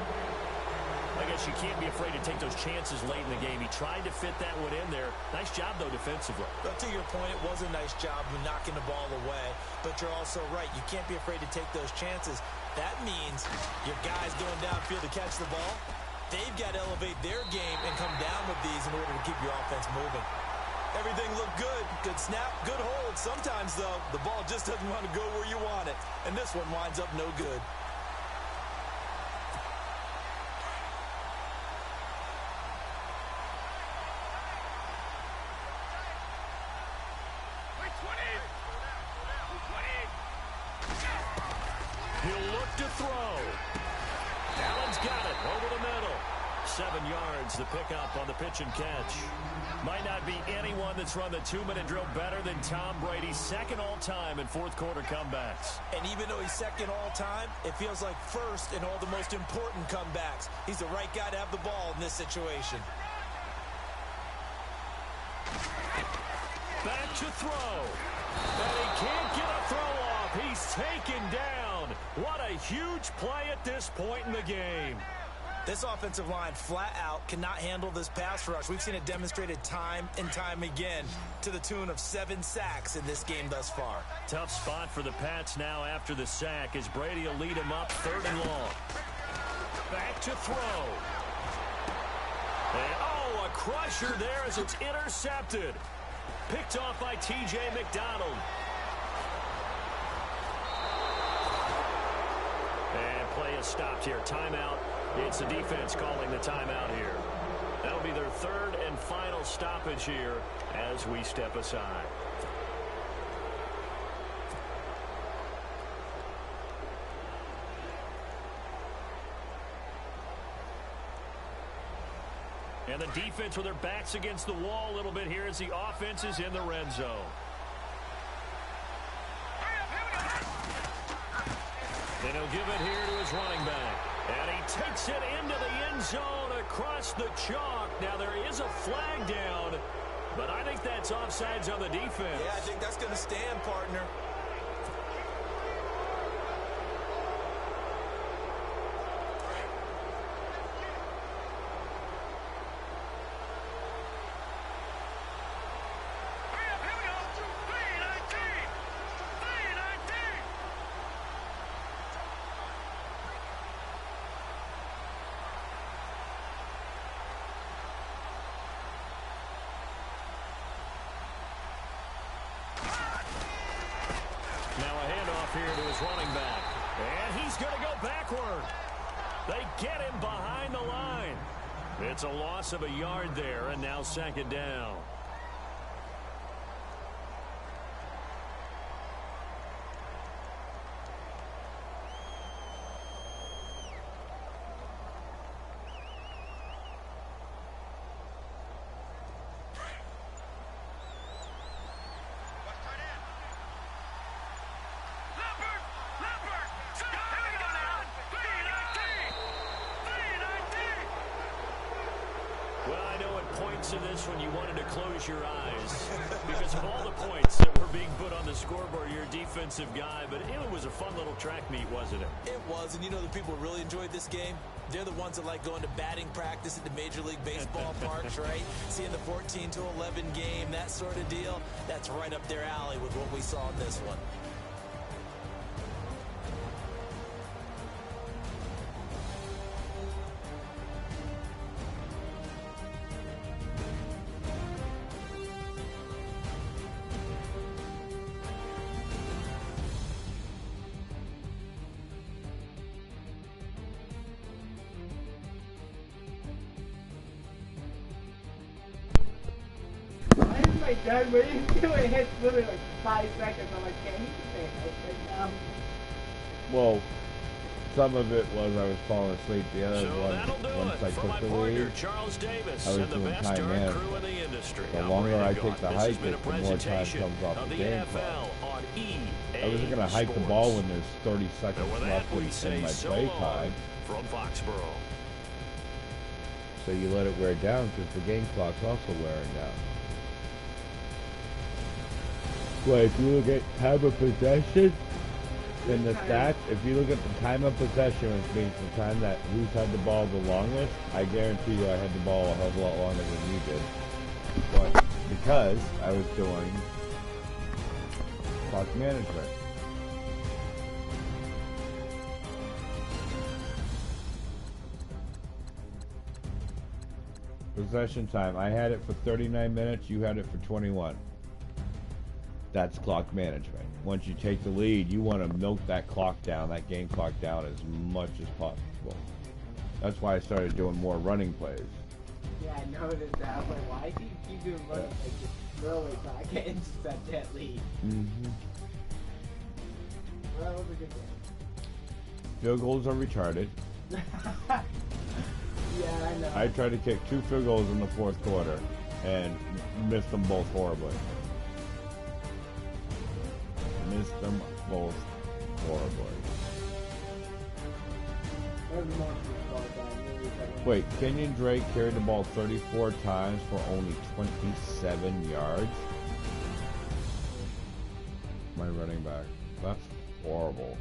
I guess you can't be afraid to take those chances late in the game. He tried to fit that one in there. Nice job, though, defensively. But to your point, it was a nice job of knocking the ball away. But you're also right. You can't be afraid to take those chances. That means your guys going downfield to catch the ball, they've got to elevate their game and come down with these in order to keep your offense moving. Everything looked good. Good snap, good hold. Sometimes, though, the ball just doesn't want to go where you want it. And this one winds up no good. He'll look to throw. Allen's got it over the middle. 7 yards, the pickup on the pitch and catch. Might not be anyone that's run the 2-minute drill better than Tom Brady. 2nd all-time in fourth-quarter comebacks. And even though he's 2nd all-time, it feels like 1st in all the most important comebacks. He's the right guy to have the ball in this situation. Back to throw. And he can't get a throw off. He's taken down. What a huge play at this point in the game. This offensive line flat out cannot handle this pass rush. We've seen it demonstrated time and time again to the tune of 7 sacks in this game thus far. Tough spot for the Pats now after the sack as Brady will lead him up 3rd and long. Back to throw. And, oh, a crusher there as it's intercepted. Picked off by T.J. McDonald. And play is stopped here. Timeout. It's the defense calling the timeout here. That'll be their 3rd and final stoppage here as we step aside. And the defense with their backs against the wall a little bit here as the offense is in the red zone. And he'll give it here to his running back. And he takes it into the end zone across the chalk. Now there is a flag down, but I think that's offsides on the defense. Yeah, I think that's going to stand, partner. Here to his running back. And he's going to go backward. They get him behind the line. It's a loss of a yard there, and now 2nd down. To this when you wanted to close your eyes because of all the points that were being put on the scoreboard. You're a defensive guy, but it was a fun little track meet, wasn't it? It was, and you know the people who really enjoyed this game? They're the ones that like going to batting practice at the Major League Baseball parks, right? Seeing the 14-11 game, that sort of deal. That's right up their alley with what we saw in this one. My dad, what are you doing? It hits literally like 5 seconds. I'm like, can you say it? Well, some of it was I was falling asleep. The other So one, that'll do once it I for took my the partner, lead, Charles Davis, I was and the doing best time darn management. crew in the industry. The I'm longer Brandon I Gaudin. take the This has hike been a it, the more time presentation comes off of the the game NFL on EA I wasn't going to hike the Sports. ball when there's 30 seconds And with that, left we in say my so play long time. from Foxborough. So you let it wear down because the game clock's also wearing down. Well, if you look at time of possession in the stats, if you look at the time of possession, which means the time that who's had the ball the longest, I guarantee you I had the ball a hell of a lot longer than you did. But because I was doing clock management. Possession time. I had it for 39 minutes. You had it for 21. That's clock management. Once you take the lead, you want to milk that clock down, that game clock down as much as possible. That's why I started doing more running plays. Yeah, I noticed that. I was like, why do you keep doing running like this early so I can intercept that lead? Mm-hmm. Well, that was a good game. Field goals are retarded. Yeah, I know. I tried to kick 2 field goals in the fourth quarter and missed them both horribly. Missed them both horribly. That was more than ball. Wait, Kenyon Drake carried the ball 34 times for only 27 yards? My running back. That's horrible.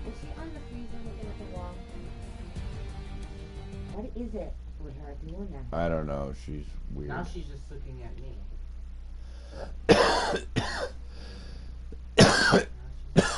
Is she on the freezer looking at the wall? What is it with her doing that? I don't know. She's weird. Now she's just looking at me.